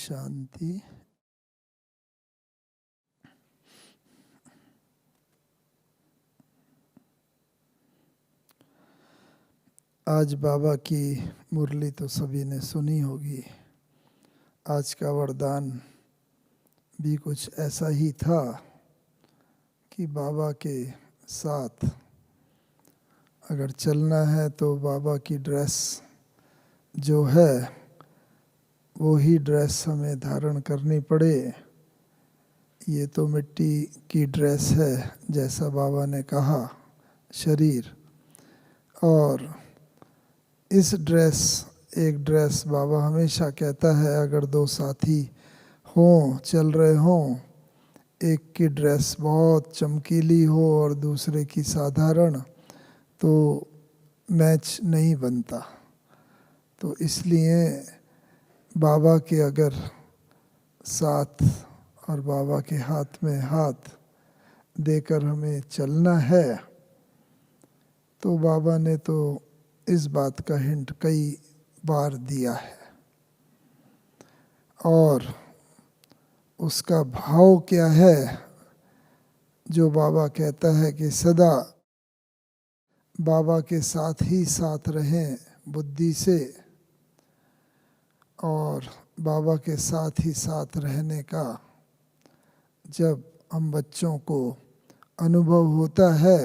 शांति। आज बाबा की मुरली तो सभी ने सुनी होगी। आज का वरदान भी कुछ ऐसा ही था कि बाबा के साथ अगर चलना है तो बाबा की ड्रेस जो है वो ही ड्रेस हमें धारण करनी पड़े। ये तो मिट्टी की ड्रेस है, जैसा बाबा ने कहा, शरीर। और इस एक ड्रेस बाबा हमेशा कहता है, अगर दो साथी हों, चल रहे हों, एक की ड्रेस बहुत चमकीली हो और दूसरे की साधारण, तो मैच नहीं बनता। तो इसलिए बाबा के अगर साथ और बाबा के हाथ में हाथ देकर हमें चलना है तो बाबा ने तो इस बात का हिंट कई बार दिया है। और उसका भाव क्या है जो बाबा कहता है कि सदा बाबा के साथ ही साथ रहें बुद्धि से। और बाबा के साथ ही साथ रहने का जब हम बच्चों को अनुभव होता है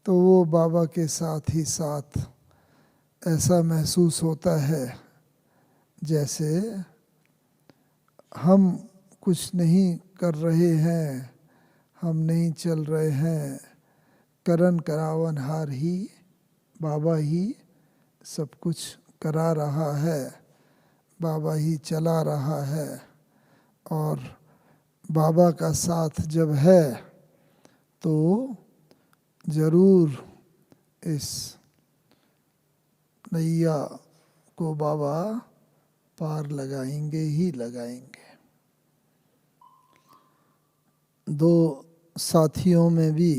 तो वो बाबा के साथ ही साथ ऐसा महसूस होता है जैसे हम कुछ नहीं कर रहे हैं, हम नहीं चल रहे हैं, करन करावनहार ही बाबा ही सब कुछ करा रहा है, बाबा ही चला रहा है। और बाबा का साथ जब है तो जरूर इस नैया को बाबा पार लगाएंगे ही लगाएंगे। दो साथियों में भी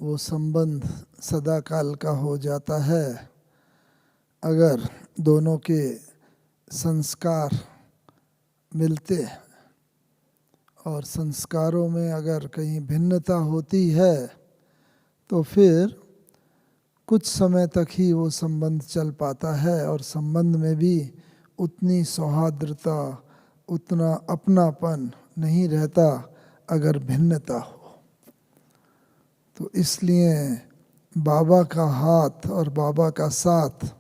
वो संबंध सदा काल का हो जाता है अगर दोनों के संस्कार मिलते हैं। और संस्कारों में अगर कहीं भिन्नता होती है तो फिर कुछ समय तक ही वो संबंध चल पाता है और संबंध में भी उतनी सौहार्द्रता, उतना अपनापन नहीं रहता अगर भिन्नता हो। तो इसलिए बाबा का हाथ और बाबा का साथ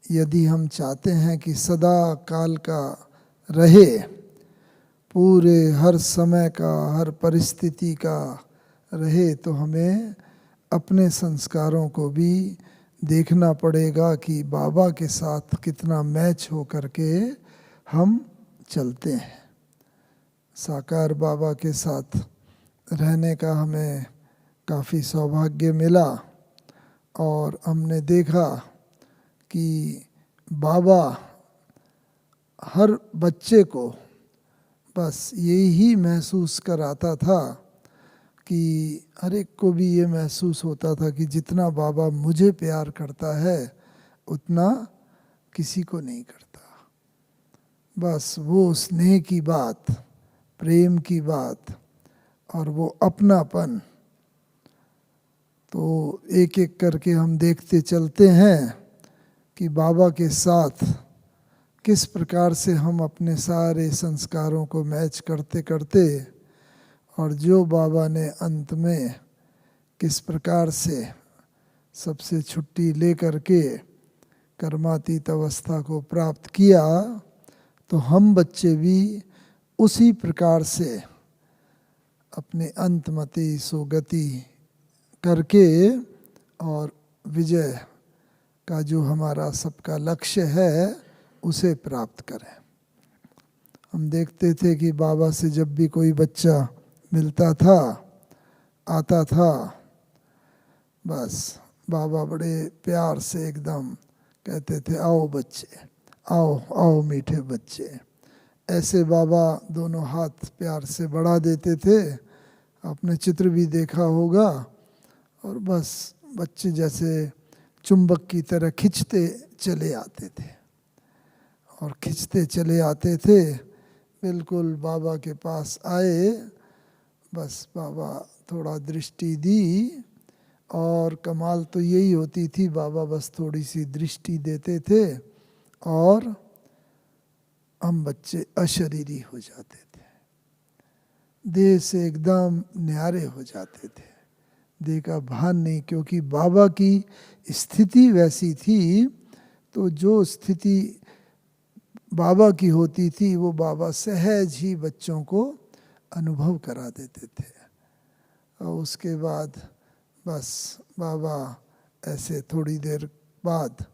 यदि हम चाहते हैं कि सदा काल का रहे, पूरे हर समय का, हर परिस्थिति का रहे, तो हमें अपने संस्कारों को भी देखना पड़ेगा कि बाबा के साथ कितना मैच हो करके हम चलते हैं। साकार बाबा के साथ रहने का हमें काफ़ी सौभाग्य मिला और हमने देखा कि बाबा हर बच्चे को बस यही महसूस कराता था कि हर एक को भी ये महसूस होता था कि जितना बाबा मुझे प्यार करता है उतना किसी को नहीं करता। बस वो स्नेह की बात, प्रेम की बात और वो अपनापन। तो एक एक करके हम देखते चलते हैं कि बाबा के साथ किस प्रकार से हम अपने सारे संस्कारों को मैच करते करते और जो बाबा ने अंत में किस प्रकार से सबसे छुट्टी ले करके कर्मातीत अवस्था को प्राप्त किया, तो हम बच्चे भी उसी प्रकार से अपने अंतमति सुगति करके और विजय का जो हमारा सबका लक्ष्य है उसे प्राप्त करें। हम देखते थे कि बाबा से जब भी कोई बच्चा मिलता था, आता था, बस बाबा बड़े प्यार से एकदम कहते थे, आओ बच्चे, आओ आओ मीठे बच्चे। ऐसे बाबा दोनों हाथ प्यार से बढ़ा देते थे। आपने चित्र भी देखा होगा। और बस बच्चे जैसे चुंबक की तरह खिंचते चले आते थे। और खिंचते चले आते थे। बिल्कुल बाबा के पास आए, बस बाबा थोड़ा दृष्टि दी, और कमाल तो यही होती थी, बाबा बस थोड़ी सी दृष्टि देते थे और हम बच्चे अशरीरी हो जाते थे, देह से एकदम न्यारे हो जाते थे, देह का भान नहीं, क्योंकि बाबा की स्थिति वैसी थी। तो जो स्थिति बाबा की होती थी वो बाबा सहज ही बच्चों को अनुभव करा देते थे। और उसके बाद बस बाबा ऐसे थोड़ी देर बाद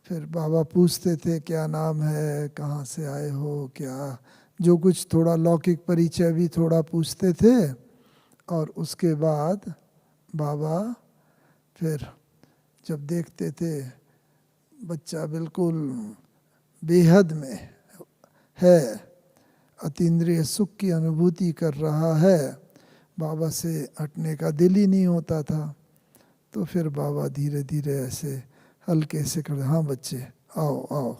फिर बाबा पूछते थे क्या नाम है, कहाँ से आए हो, क्या जो कुछ थोड़ा लौकिक परिचय भी थोड़ा पूछते थे। और उसके बाद बाबा फिर जब देखते थे बच्चा बिल्कुल बेहद में है, अतीन्द्रिय सुख की अनुभूति कर रहा है, बाबा से हटने का दिल ही नहीं होता था। तो फिर बाबा धीरे धीरे ऐसे हल्के से कर, हाँ बच्चे आओ आओ,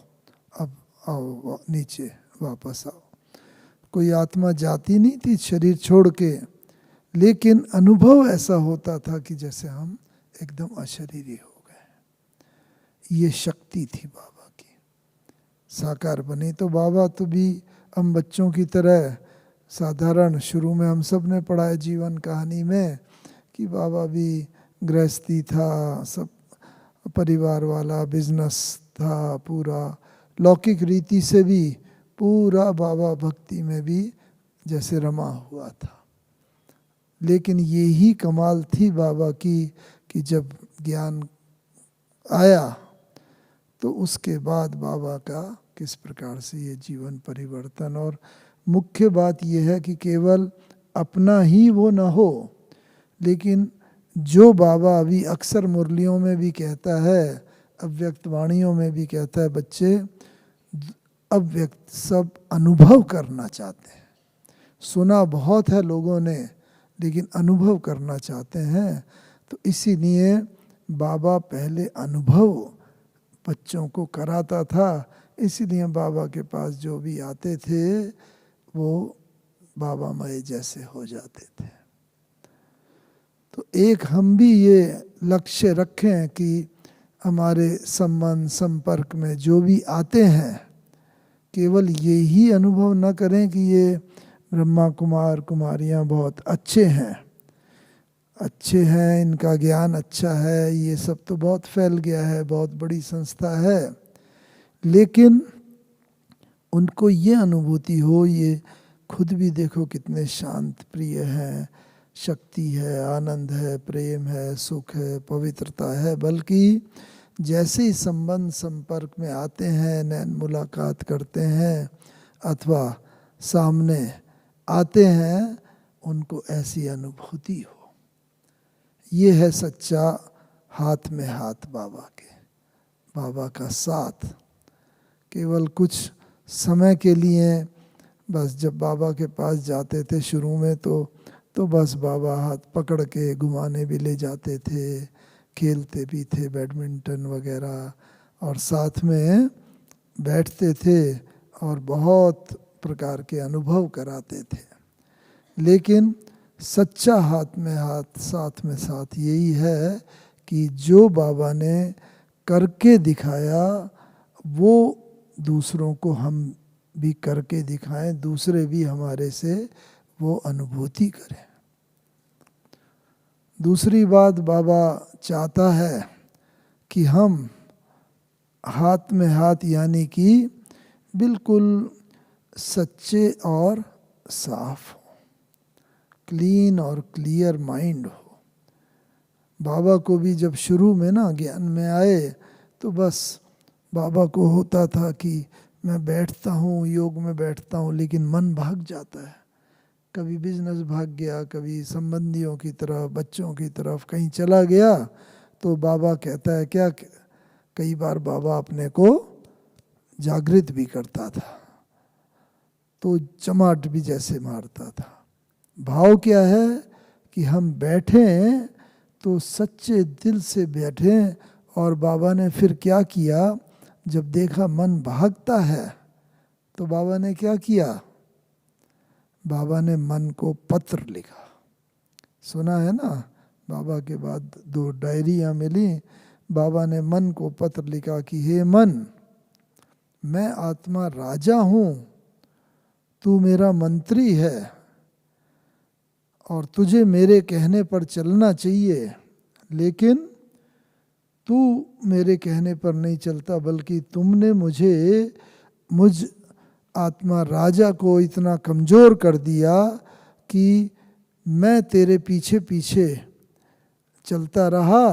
अब आओ नीचे वापस आओ। कोई आत्मा जाती नहीं थी शरीर छोड़ के, लेकिन अनुभव ऐसा होता था कि जैसे हम एकदम अशरीरी हो गए। ये शक्ति थी बाबा की, साकार बनी। तो बाबा तो भी हम बच्चों की तरह साधारण, शुरू में हम सब ने पढ़ा है जीवन कहानी में कि बाबा भी गृहस्थी था, सब परिवार वाला, बिजनेस था, पूरा लौकिक रीति से भी पूरा बाबा भक्ति में भी जैसे रमा हुआ था। लेकिन यही कमाल थी बाबा की कि जब ज्ञान आया तो उसके बाद बाबा का किस प्रकार से ये जीवन परिवर्तन। और मुख्य बात यह है कि केवल अपना ही वो न हो, लेकिन जो बाबा अभी अक्सर मुरलियों में भी कहता है, अव्यक्त वाणियों में भी कहता है, बच्चे अव्यक्त सब अनुभव करना चाहते हैं। सुना बहुत है लोगों ने, लेकिन अनुभव करना चाहते हैं। तो इसीलिए बाबा पहले अनुभव बच्चों को कराता था। इसीलिए बाबा के पास जो भी आते थे वो बाबामय जैसे हो जाते थे। तो एक हम भी ये लक्ष्य रखें कि हमारे संबंध संपर्क में जो भी आते हैं केवल यही अनुभव न करें कि ये ब्रह्मा कुमार कुमारियाँ बहुत अच्छे हैं, इनका ज्ञान अच्छा है, ये सब तो बहुत फैल गया है, बहुत बड़ी संस्था है। लेकिन उनको ये अनुभूति हो, ये खुद भी देखो कितने शांत प्रिय हैं, शक्ति है, आनंद है, प्रेम है, सुख है, पवित्रता है। बल्कि जैसे ही संबंध संपर्क में आते हैं, नैन मुलाकात करते हैं अथवा सामने आते हैं, उनको ऐसी अनुभूति हो। ये है सच्चा हाथ में हाथ बाबा के, बाबा का साथ। केवल कुछ समय के लिए बस जब बाबा के पास जाते थे शुरू में तो बस बाबा हाथ पकड़ के घुमाने भी ले जाते थे, खेलते भी थे बैडमिंटन वगैरह, और साथ में बैठते थे और बहुत प्रकार के अनुभव कराते थे। लेकिन सच्चा हाथ में हाथ, साथ में साथ यही है कि जो बाबा ने करके दिखाया वो दूसरों को हम भी करके दिखाएं, दूसरे भी हमारे से वो अनुभूति करें। दूसरी बात, बाबा चाहता है कि हम हाथ में हाथ यानी कि बिल्कुल सच्चे और साफ हो, क्लीन और क्लियर माइंड हो। बाबा को भी जब शुरू में ना ज्ञान में आए तो बस बाबा को होता था कि मैं बैठता हूँ, योग में बैठता हूँ, लेकिन मन भाग जाता है, कभी बिजनेस भाग गया, कभी संबंधियों की तरफ, बच्चों की तरफ कहीं चला गया। तो बाबा कहता है क्या, कई बार बाबा अपने को जागृत भी करता था तो चमाट भी जैसे मारता था। भाव क्या है कि हम बैठें तो सच्चे दिल से बैठें। और बाबा ने फिर क्या किया, जब देखा मन भागता है तो बाबा ने क्या किया, बाबा ने मन को पत्र लिखा। सुना है ना, बाबा के बाद 2 डायरियाँ मिली। बाबा ने मन को पत्र लिखा कि हे मन, मैं आत्मा राजा हूँ, तू मेरा मंत्री है और तुझे मेरे कहने पर चलना चाहिए, लेकिन तू मेरे कहने पर नहीं चलता, बल्कि तुमने मुझ आत्मा राजा को इतना कमज़ोर कर दिया कि मैं तेरे पीछे पीछे चलता रहा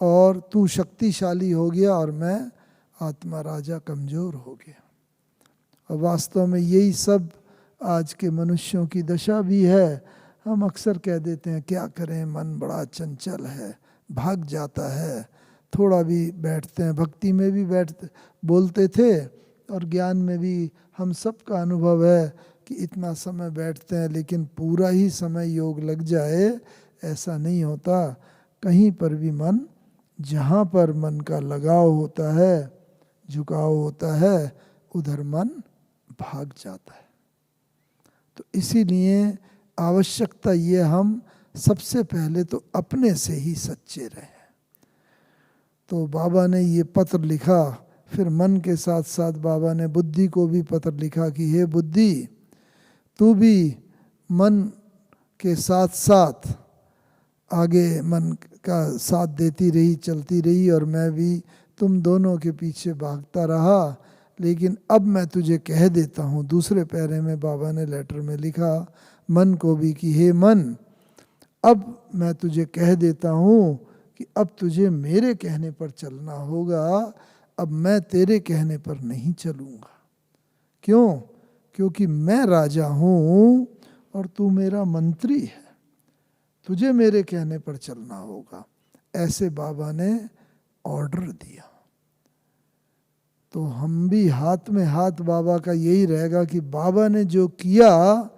और तू शक्तिशाली हो गया और मैं आत्मा राजा कमज़ोर हो गया। और वास्तव में यही सब आज के मनुष्यों की दशा भी है। हम अक्सर कह देते हैं क्या करें, मन बड़ा चंचल है, भाग जाता है, थोड़ा भी बैठते हैं, भक्ति में भी बोलते थे और ज्ञान में भी हम सब का अनुभव है कि इतना समय बैठते हैं, लेकिन पूरा ही समय योग लग जाए ऐसा नहीं होता। कहीं पर भी मन, जहाँ पर मन का लगाव होता है, झुकाव होता है, उधर मन भाग जाता है। तो इसीलिए आवश्यकता ये, हम सबसे पहले तो अपने से ही सच्चे रहें। तो बाबा ने ये पत्र लिखा, फिर मन के साथ साथ बाबा ने बुद्धि को भी पत्र लिखा कि हे बुद्धि, तू भी मन के साथ साथ आगे मन का साथ देती रही, चलती रही, और मैं भी तुम दोनों के पीछे भागता रहा। लेकिन अब मैं तुझे कह देता हूँ, दूसरे पैरे में बाबा ने लेटर में लिखा मन को भी कि हे मन, अब मैं तुझे कह देता हूँ कि अब तुझे मेरे कहने पर चलना होगा, अब मैं तेरे कहने पर नहीं चलूँगा। क्यों? क्योंकि मैं राजा हूँ और तू मेरा मंत्री है, तुझे मेरे कहने पर चलना होगा। ऐसे बाबा ने ऑर्डर दिया। तो हम भी हाथ में हाथ बाबा का यही रहेगा कि बाबा ने जो किया,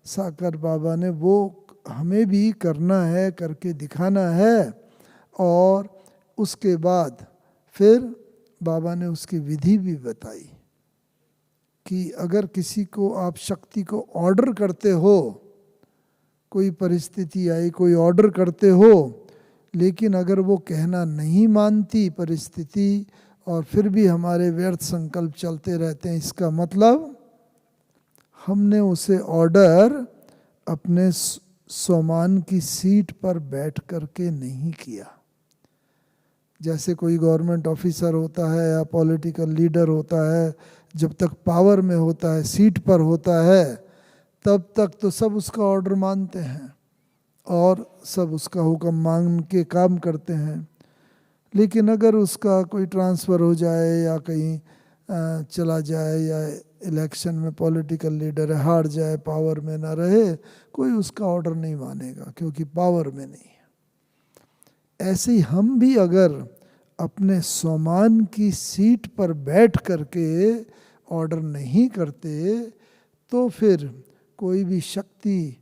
साकर बाबा ने, वो हमें भी करना है, करके दिखाना है। और उसके बाद फिर बाबा ने उसकी विधि भी बताई कि अगर किसी को आप शक्ति को ऑर्डर करते हो, कोई परिस्थिति आई, कोई ऑर्डर करते हो, लेकिन अगर वो कहना नहीं मानती परिस्थिति और फिर भी हमारे व्यर्थ संकल्प चलते रहते हैं, इसका मतलब हमने उसे ऑर्डर अपने स्वमान की सीट पर बैठ करके नहीं किया। जैसे कोई गवर्नमेंट ऑफिसर होता है या पॉलिटिकल लीडर होता है, जब तक पावर में होता है, सीट पर होता है, तब तक तो सब उसका ऑर्डर मानते हैं और सब उसका हुक्म मान के काम करते हैं। लेकिन अगर उसका कोई ट्रांसफ़र हो जाए या कहीं चला जाए या इलेक्शन में पॉलिटिकल लीडर हार जाए, पावर में ना रहे, कोई उसका ऑर्डर नहीं मानेगा क्योंकि पावर में नहीं है। ऐसे ही हम भी अगर अपने स्वमान की सीट पर बैठ करके ऑर्डर नहीं करते, तो फिर कोई भी शक्ति,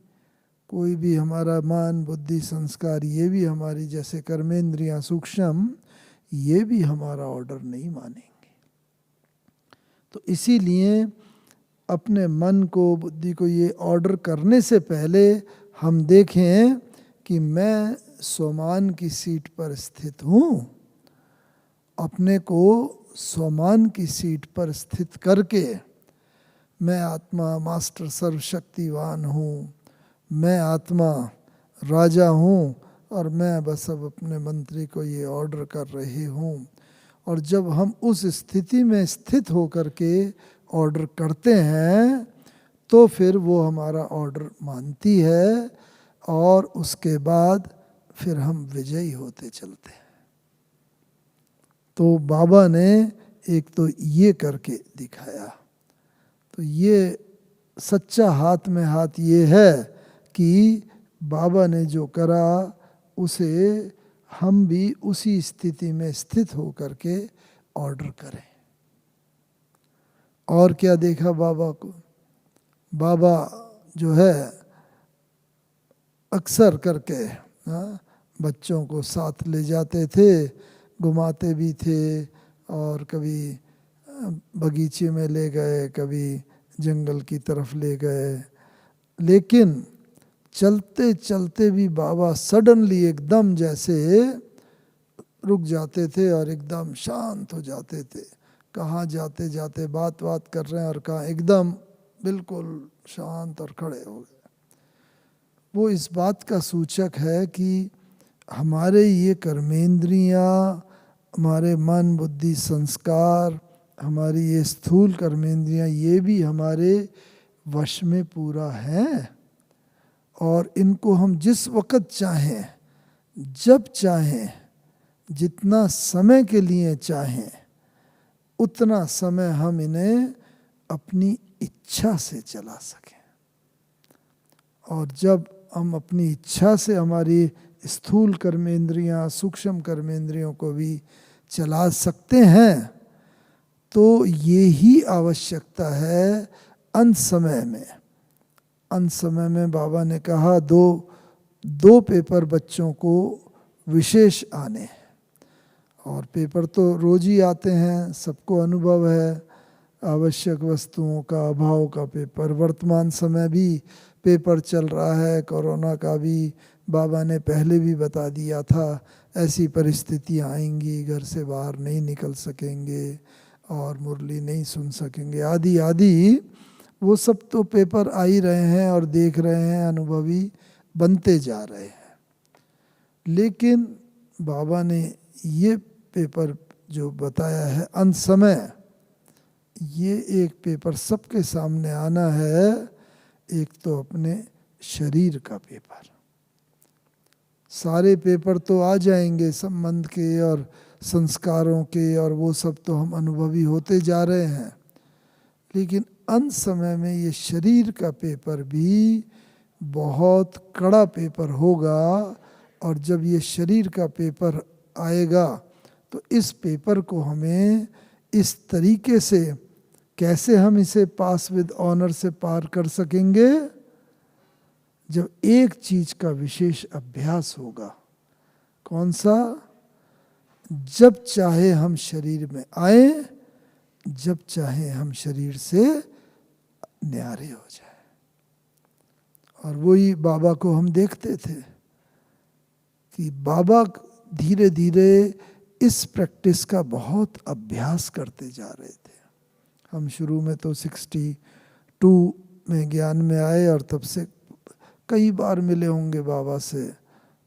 कोई भी हमारा मन, बुद्धि, संस्कार, ये भी हमारी जैसे कर्मेंद्रियां सूक्ष्म, ये भी हमारा ऑर्डर नहीं मानेंगे। तो इसीलिए अपने मन को, बुद्धि को ये ऑर्डर करने से पहले हम देखें कि मैं स्वमान की सीट पर स्थित हूँ। अपने को स्वमान की सीट पर स्थित करके, मैं आत्मा मास्टर सर्वशक्तिवान हूँ, मैं आत्मा राजा हूँ और मैं बस अब अपने मंत्री को ये ऑर्डर कर रही हूँ। और जब हम उस स्थिति में स्थित होकर के ऑर्डर करते हैं, तो फिर वो हमारा ऑर्डर मानती है और उसके बाद फिर हम विजयी होते चलते हैं। तो बाबा ने एक तो ये करके दिखाया। तो ये सच्चा हाथ में हाथ ये है कि बाबा ने जो करा उसे हम भी उसी स्थिति में स्थित होकर के ऑर्डर करें। और क्या देखा बाबा को? बाबा जो है अक्सर करके बच्चों को साथ ले जाते थे, घुमाते भी थे, और कभी बगीचे में ले गए, कभी जंगल की तरफ ले गए। लेकिन चलते चलते भी बाबा सडनली एकदम जैसे रुक जाते थे और एकदम शांत हो जाते थे। कहाँ जाते जाते बात कर रहे हैं और कहाँ एकदम बिल्कुल शांत और खड़े हो गए। वो इस बात का सूचक है कि हमारे ये कर्मेंद्रियाँ, हमारे मन बुद्धि संस्कार, हमारी ये स्थूल कर्मेंद्रियाँ, ये भी हमारे वश में पूरा हैं और इनको हम जिस वक़्त चाहें, जब चाहें, जितना समय के लिए चाहें, उतना समय हम इन्हें अपनी इच्छा से चला सकें। और जब हम अपनी इच्छा से हमारी स्थूल कर्मेंद्रियाँ, सूक्ष्म कर्मेंद्रियों को भी चला सकते हैं, तो ये ही आवश्यकता है अंत समय में। अंत समय में बाबा ने कहा दो पेपर बच्चों को विशेष आने, और पेपर तो रोज ही आते हैं, सबको अनुभव है आवश्यक वस्तुओं का अभाव का पेपर। वर्तमान समय भी पेपर चल रहा है, कोरोना का भी बाबा ने पहले भी बता दिया था, ऐसी परिस्थितियाँ आएंगी, घर से बाहर नहीं निकल सकेंगे और मुरली नहीं सुन सकेंगे, आदि आदि। वो सब तो पेपर आ ही रहे हैं और देख रहे हैं, अनुभवी बनते जा रहे हैं। लेकिन बाबा ने ये पेपर जो बताया है अंत समय, ये एक पेपर सबके सामने आना है। एक तो अपने शरीर का पेपर, सारे पेपर तो आ जाएंगे संबंध के और संस्कारों के, और वो सब तो हम अनुभवी होते जा रहे हैं। लेकिन अंत समय में ये शरीर का पेपर भी बहुत कड़ा पेपर होगा। और जब ये शरीर का पेपर आएगा तो इस पेपर को हमें इस तरीके से, कैसे हम इसे पास विद ऑनर से पार कर सकेंगे, जब एक चीज का विशेष अभ्यास होगा। कौन सा? जब चाहे हम शरीर में आए, जब चाहे हम शरीर से न्यारे हो जाए। और वही बाबा को हम देखते थे कि बाबा धीरे धीरे इस प्रैक्टिस का बहुत अभ्यास करते जा रहे थे। हम शुरू में तो 62 में ज्ञान में आए और तब से कई बार मिले होंगे बाबा से,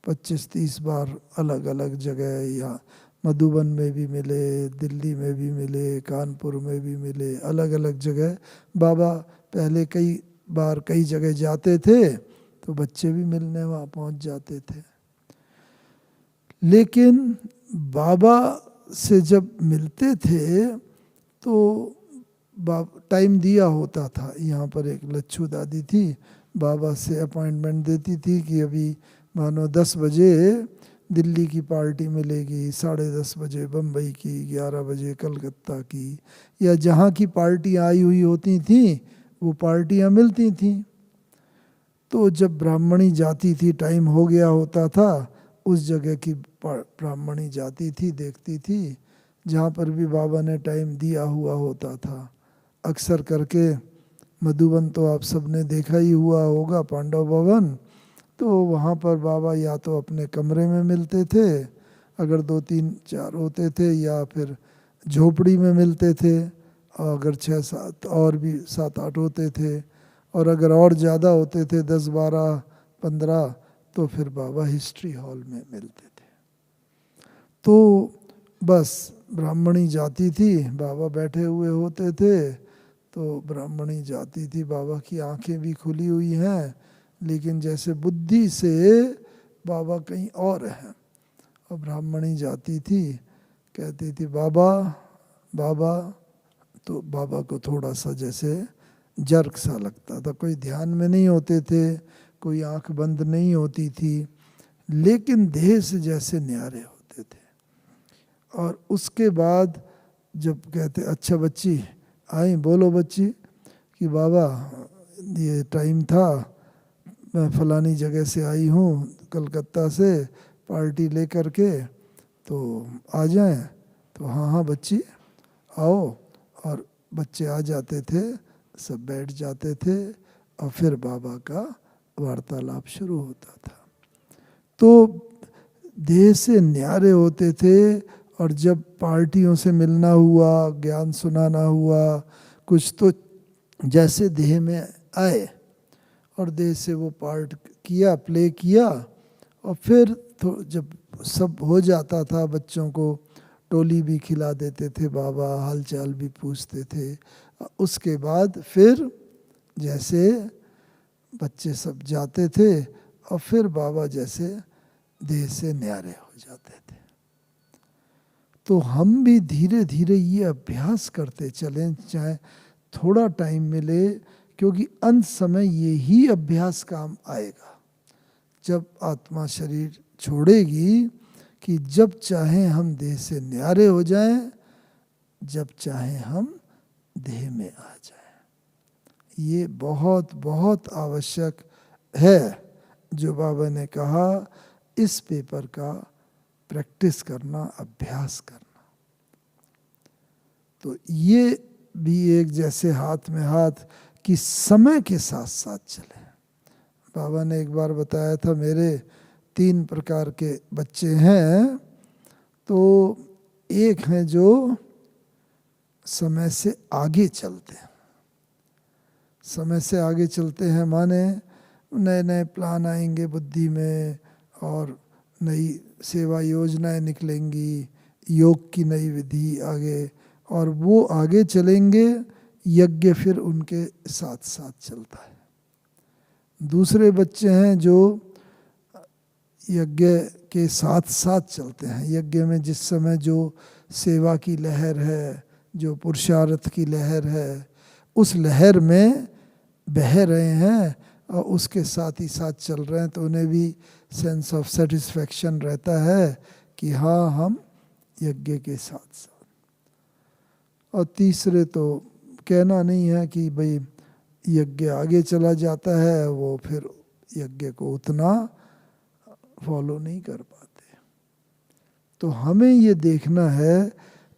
25-30 बार अलग अलग जगह, या मधुबन में भी मिले, दिल्ली में भी मिले, कानपुर में भी मिले, अलग अलग जगह। बाबा पहले कई बार कई जगह जाते थे तो बच्चे भी मिलने वहाँ पहुँच जाते थे। लेकिन बाबा से जब मिलते थे तो टाइम दिया होता था। यहाँ पर एक लच्छू दादी थी, बाबा से अपॉइंटमेंट देती थी कि अभी मानो 10 बजे दिल्ली की पार्टी मिलेगी, 10:30 बजे बम्बई की, 11 बजे कलकत्ता की, या जहाँ की पार्टी आई हुई होती थी वो पार्टियाँ मिलती थीं। तो जब ब्राह्मणी जाती थी, टाइम हो गया होता था, उस जगह की ब्राह्मणी जाती थी, देखती थी, जहाँ पर भी बाबा ने टाइम दिया हुआ होता था। अक्सर करके मधुबन तो आप सबने देखा ही हुआ होगा, पांडव भवन, तो वहाँ पर बाबा या तो अपने कमरे में मिलते थे अगर 2-3-4 होते थे, या फिर झोपड़ी में मिलते थे, और अगर 6-7 और भी 7-8 होते थे, और अगर और ज़्यादा होते थे 10-12-15, तो फिर बाबा हिस्ट्री हॉल में मिलते थे। तो बस ब्राह्मणी जाती थी, बाबा बैठे हुए होते थे, तो ब्राह्मणी जाती थी, बाबा की आंखें भी खुली हुई हैं, लेकिन जैसे बुद्धि से बाबा कहीं और हैं। और ब्राह्मणी जाती थी, कहती थी बाबा बाबा, तो बाबा को थोड़ा सा जैसे जर्क सा लगता था। कोई ध्यान में नहीं होते थे, कोई आंख बंद नहीं होती थी, लेकिन देह से जैसे न्यारे होते थे। और उसके बाद जब कहते अच्छा बच्ची आई, बोलो बच्ची, कि बाबा ये टाइम था, मैं फलानी जगह से आई हूँ कलकत्ता से पार्टी लेकर के, तो आ जाएं। तो हाँ हाँ बच्ची आओ, और बच्चे आ जाते थे, सब बैठ जाते थे और फिर बाबा का वार्तालाप शुरू होता था। तो देह से न्यारे होते थे, और जब पार्टियों से मिलना हुआ, ज्ञान सुनाना हुआ, कुछ तो जैसे देह में आए और देह से वो पार्ट किया, प्ले किया, और फिर तो जब सब हो जाता था, बच्चों को टोली भी खिला देते थे बाबा, हालचाल भी पूछते थे। उसके बाद फिर जैसे बच्चे सब जाते थे और फिर बाबा जैसे देह से न्यारे हो जाते थे। तो हम भी धीरे धीरे ये अभ्यास करते चलें, चाहे थोड़ा टाइम मिले, क्योंकि अंत समय ये ही अभ्यास काम आएगा जब आत्मा शरीर छोड़ेगी, कि जब चाहे हम देह से न्यारे हो जाएं, जब चाहे हम देह में आ जाएं। ये बहुत बहुत आवश्यक है जो बाबा ने कहा, इस पेपर का प्रैक्टिस करना, अभ्यास करना। तो ये भी एक जैसे हाथ में हाथ कि समय के साथ साथ चले। बाबा ने एक बार बताया था, मेरे 3 प्रकार के बच्चे हैं। तो एक हैं जो समय से आगे चलते हैं, समय से आगे चलते हैं माने नए नए प्लान आएंगे बुद्धि में, और नई सेवा योजनाएं निकलेंगी, योग की नई विधि आगे, और वो आगे चलेंगे, यज्ञ फिर उनके साथ साथ चलता है। दूसरे बच्चे हैं जो यज्ञ के साथ साथ चलते हैं, यज्ञ में जिस समय जो सेवा की लहर है, जो पुरुषार्थ की लहर है, उस लहर में बह रहे हैं और उसके साथ ही साथ चल रहे हैं, तो उन्हें भी सेंस ऑफ सेटिस्फैक्शन रहता है कि हाँ हम यज्ञ के साथ साथ। और तीसरे तो कहना नहीं है कि भाई यज्ञ आगे चला जाता है, वो फिर यज्ञ को उतना फॉलो नहीं कर पाते। तो हमें ये देखना है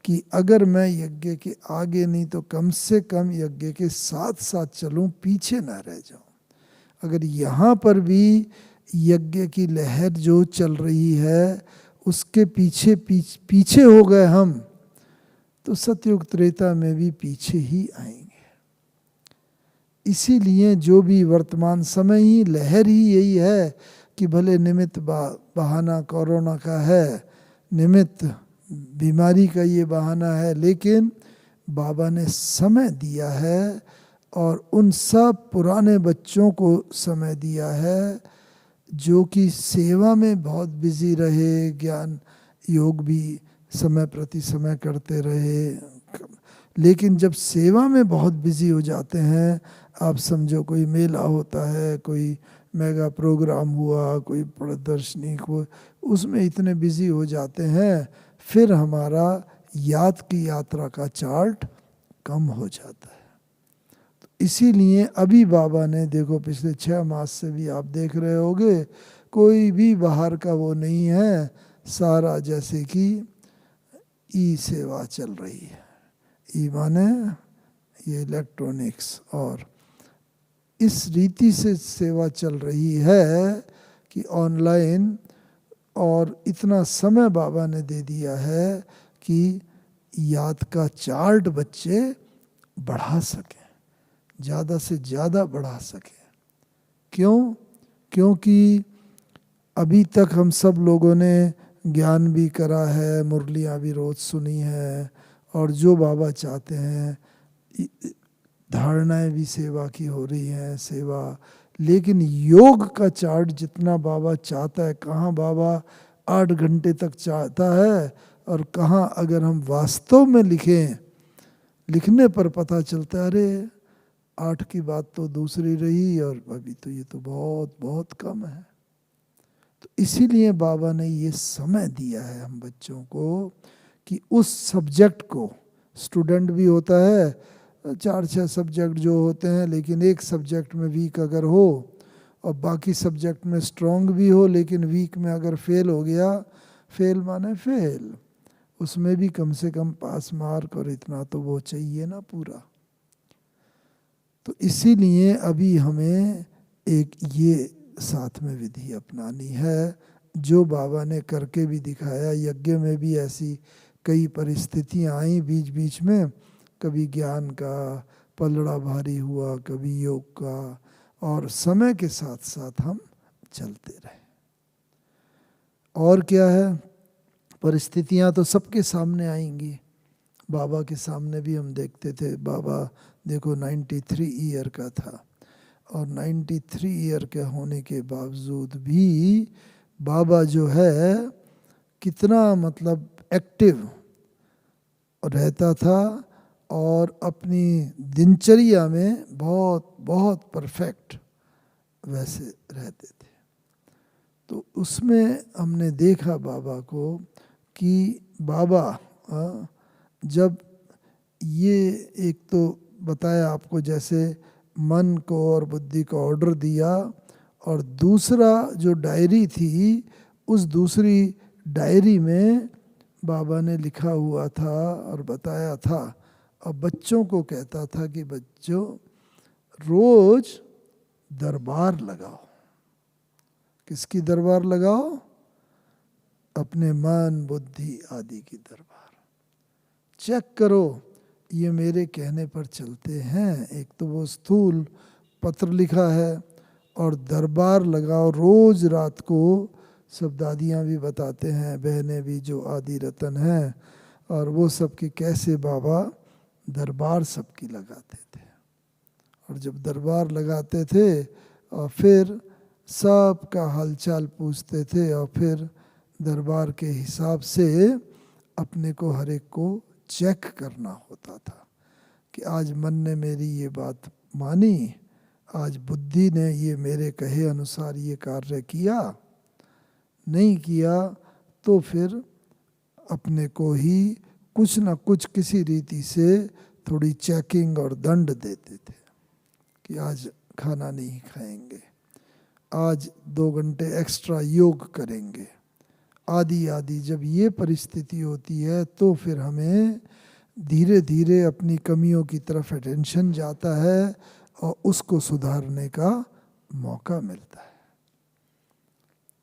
कि अगर मैं यज्ञ के आगे नहीं तो कम से कम यज्ञ के साथ साथ चलूं, पीछे ना रह जाऊं। अगर यहाँ पर भी यज्ञ की लहर जो चल रही है उसके पीछे हो गए हम, तो सतयुग त्रेता में भी पीछे ही आएंगे। इसीलिए जो भी वर्तमान समय ही लहर ही यही है कि भले निमित्त बहाना कोरोना का है, निमित्त बीमारी का ये बहाना है, लेकिन बाबा ने समय दिया है और उन सब पुराने बच्चों को समय दिया है जो कि सेवा में बहुत बिजी रहे, ज्ञान योग भी समय प्रति समय करते रहे, लेकिन जब सेवा में बहुत बिजी हो जाते हैं, आप समझो कोई मेला होता है, कोई मेगा प्रोग्राम हुआ, कोई प्रदर्शनी को, उसमें इतने बिजी हो जाते हैं, फिर हमारा याद की यात्रा का चार्ट कम हो जाता है। तो इसीलिए अभी बाबा ने देखो पिछले 6 मास से भी आप देख रहे होगे, कोई भी बाहर का वो नहीं है, सारा जैसे कि ई सेवा चल रही है। ई माने ये इलेक्ट्रॉनिक्स, और इस रीति से सेवा चल रही है कि ऑनलाइन, और इतना समय बाबा ने दे दिया है कि याद का चार्ट बच्चे बढ़ा सकें, ज़्यादा से ज़्यादा बढ़ा सकें। क्यों? क्योंकि अभी तक हम सब लोगों ने ज्ञान भी करा है, मुरलियाँ भी रोज़ सुनी है, और जो बाबा चाहते हैं धारणाएं भी सेवा की हो रही हैं, सेवा, लेकिन योग का चार्ट जितना बाबा चाहता है, कहाँ बाबा 8 घंटे तक चाहता है, और कहाँ अगर हम वास्तव में लिखें, लिखने पर पता चलता है अरे 8 की बात तो दूसरी रही, और अभी तो ये तो बहुत बहुत कम है। तो इसीलिए बाबा ने ये समय दिया है हम बच्चों को कि उस सब्जेक्ट को, स्टूडेंट भी होता है 4-6 सब्जेक्ट जो होते हैं, लेकिन एक सब्जेक्ट में वीक अगर हो और बाकी सब्जेक्ट में स्ट्रांग भी हो, लेकिन वीक में अगर फेल हो गया, फेल माने फेल, उसमें भी कम से कम पास मार्क और इतना तो वो चाहिए ना पूरा। तो इसीलिए अभी हमें एक ये साथ में विधि अपनानी है, जो बाबा ने करके भी दिखाया। यज्ञ में भी ऐसी कई परिस्थितियां आई बीच बीच में, कभी ज्ञान का पलड़ा भारी हुआ, कभी योग का, और समय के साथ साथ हम चलते रहे। और क्या है, परिस्थितियां तो सबके सामने आएंगी। बाबा के सामने भी हम देखते थे, बाबा देखो 93 ईयर का था, और 93 ईयर के होने के बावजूद भी बाबा जो है कितना मतलब एक्टिव रहता था, और अपनी दिनचर्या में बहुत बहुत परफेक्ट वैसे रहते थे। तो उसमें हमने देखा बाबा को कि बाबा जब ये एक तो बताया आपको, जैसे मन को और बुद्धि को ऑर्डर दिया, और दूसरा जो डायरी थी, उस दूसरी डायरी में बाबा ने लिखा हुआ था और बताया था, और बच्चों को कहता था कि बच्चों रोज दरबार लगाओ। किसकी दरबार लगाओ? अपने मन बुद्धि आदि की दरबार। चेक करो ये मेरे कहने पर चलते हैं। एक तो वो स्थूल पत्र लिखा है, और दरबार लगाओ रोज रात को। सब दादियाँ भी बताते हैं, बहनें भी जो आदि रतन हैं, और वो सब कि कैसे बाबा दरबार सबकी लगाते थे। और जब दरबार लगाते थे और फिर सबका हालचाल पूछते थे, और फिर दरबार के हिसाब से अपने को हर एक को चेक करना होता था कि आज मन ने मेरी ये बात मानी, आज बुद्धि ने ये मेरे कहे अनुसार ये कार्य किया, नहीं किया तो फिर अपने को ही कुछ ना कुछ किसी रीति से थोड़ी चेकिंग और दंड देते थे कि आज खाना नहीं खाएंगे, आज 2 घंटे एक्स्ट्रा योग करेंगे, आदि आदि। जब ये परिस्थिति होती है तो फिर हमें धीरे धीरे अपनी कमियों की तरफ अटेंशन जाता है, और उसको सुधारने का मौका मिलता है।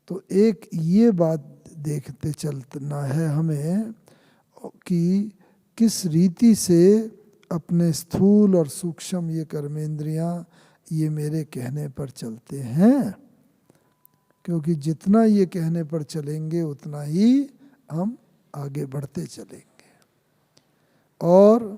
तो एक ये बात देखते चलना है हमें कि किस रीति से अपने स्थूल और सूक्ष्म ये कर्मेंद्रियां ये मेरे कहने पर चलते हैं, क्योंकि जितना ये कहने पर चलेंगे उतना ही हम आगे बढ़ते चलेंगे। और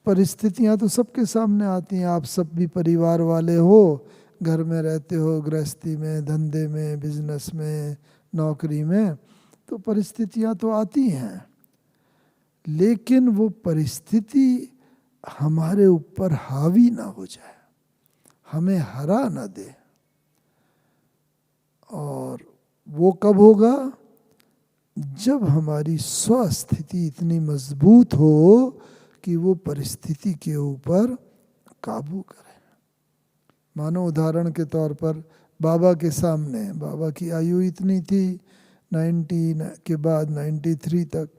परिस्थितियां तो सबके सामने आती हैं। आप सब भी परिवार वाले हो, घर में रहते हो, गृहस्थी में, धंधे में, बिजनेस में, नौकरी में, तो परिस्थितियां तो आती हैं, लेकिन वो परिस्थिति हमारे ऊपर हावी ना हो जाए, हमें हरा ना दे। और वो कब होगा? जब हमारी स्वस्थिति इतनी मजबूत हो कि वो परिस्थिति के ऊपर काबू करे। मानो उदाहरण के तौर पर बाबा के सामने, बाबा की आयु इतनी थी 90 के बाद 93 तक,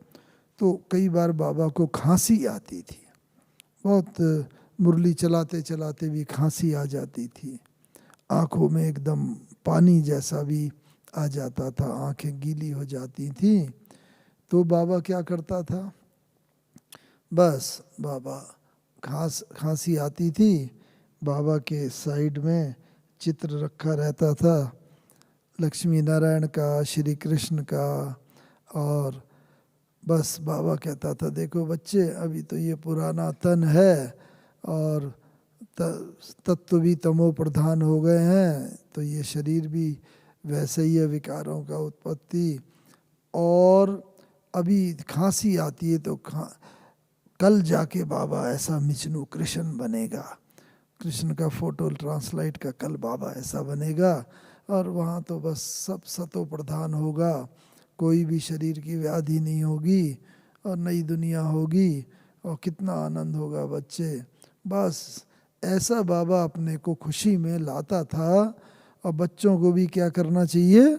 तो कई बार बाबा को खांसी आती थी, बहुत मुरली चलाते चलाते भी खांसी आ जाती थी, आँखों में एकदम पानी जैसा भी आ जाता था, आंखें गीली हो जाती थी। तो बाबा क्या करता था? बस बाबा खांसी आती थी, बाबा के साइड में चित्र रखा रहता था, लक्ष्मी नारायण का, श्री कृष्ण का, और बस बाबा कहता था देखो बच्चे, अभी तो ये पुराना तन है और तत्व भी तमो प्रधान हो गए हैं, तो ये शरीर भी वैसे ही है, विकारों का उत्पत्ति, और अभी खांसी आती है तो कल जाके बाबा ऐसा मिचनू कृष्ण बनेगा, कृष्ण का फोटो ट्रांसलाइट का कल बाबा ऐसा बनेगा, और वहाँ तो बस सब सतो प्रधान होगा, कोई भी शरीर की व्याधि नहीं होगी, और नई दुनिया होगी, और कितना आनंद होगा बच्चे। बस ऐसा बाबा अपने को खुशी में लाता था। और बच्चों को भी क्या करना चाहिए?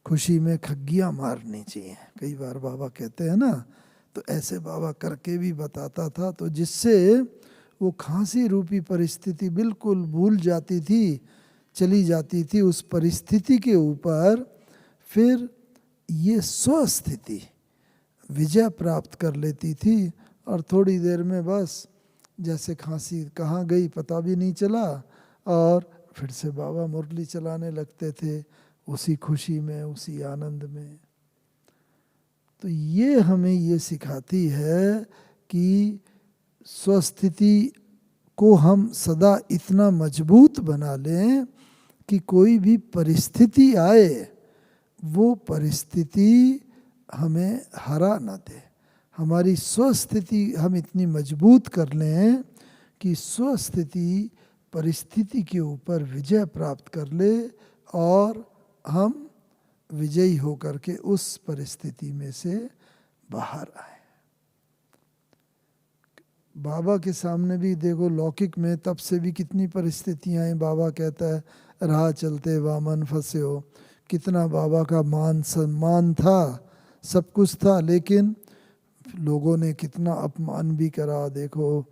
खुशी में खग्गियाँ मारनी चाहिए, कई बार बाबा कहते हैं ना, तो ऐसे बाबा करके भी बताता था, तो जिससे वो खांसी रूपी परिस्थिति बिल्कुल भूल जाती थी, चली जाती थी उस परिस्थिति के ऊपर, फिर ये स्वस्थिति विजय प्राप्त कर लेती थी और थोड़ी देर में बस जैसे खांसी कहाँ गई पता भी नहीं चला और फिर से बाबा मुरली चलाने लगते थे उसी खुशी में, उसी आनंद में। तो ये हमें ये सिखाती है कि स्वस्थिति को हम सदा इतना मजबूत बना लें कि कोई भी परिस्थिति आए वो परिस्थिति हमें हरा ना दे। हमारी स्वस्थिति हम इतनी मजबूत कर लें कि स्वस्थिति परिस्थिति के ऊपर विजय प्राप्त कर ले और हम विजयी होकर के उस परिस्थिति में से बाहर आए। बाबा के सामने भी देखो लौकिक में तब से भी कितनी परिस्थितियां हैं। बाबा कहता है राह चलते वामन फंसे हो, कितना बाबा का मान सम्मान था, सब कुछ था, लेकिन लोगों ने कितना अपमान भी करा। देखो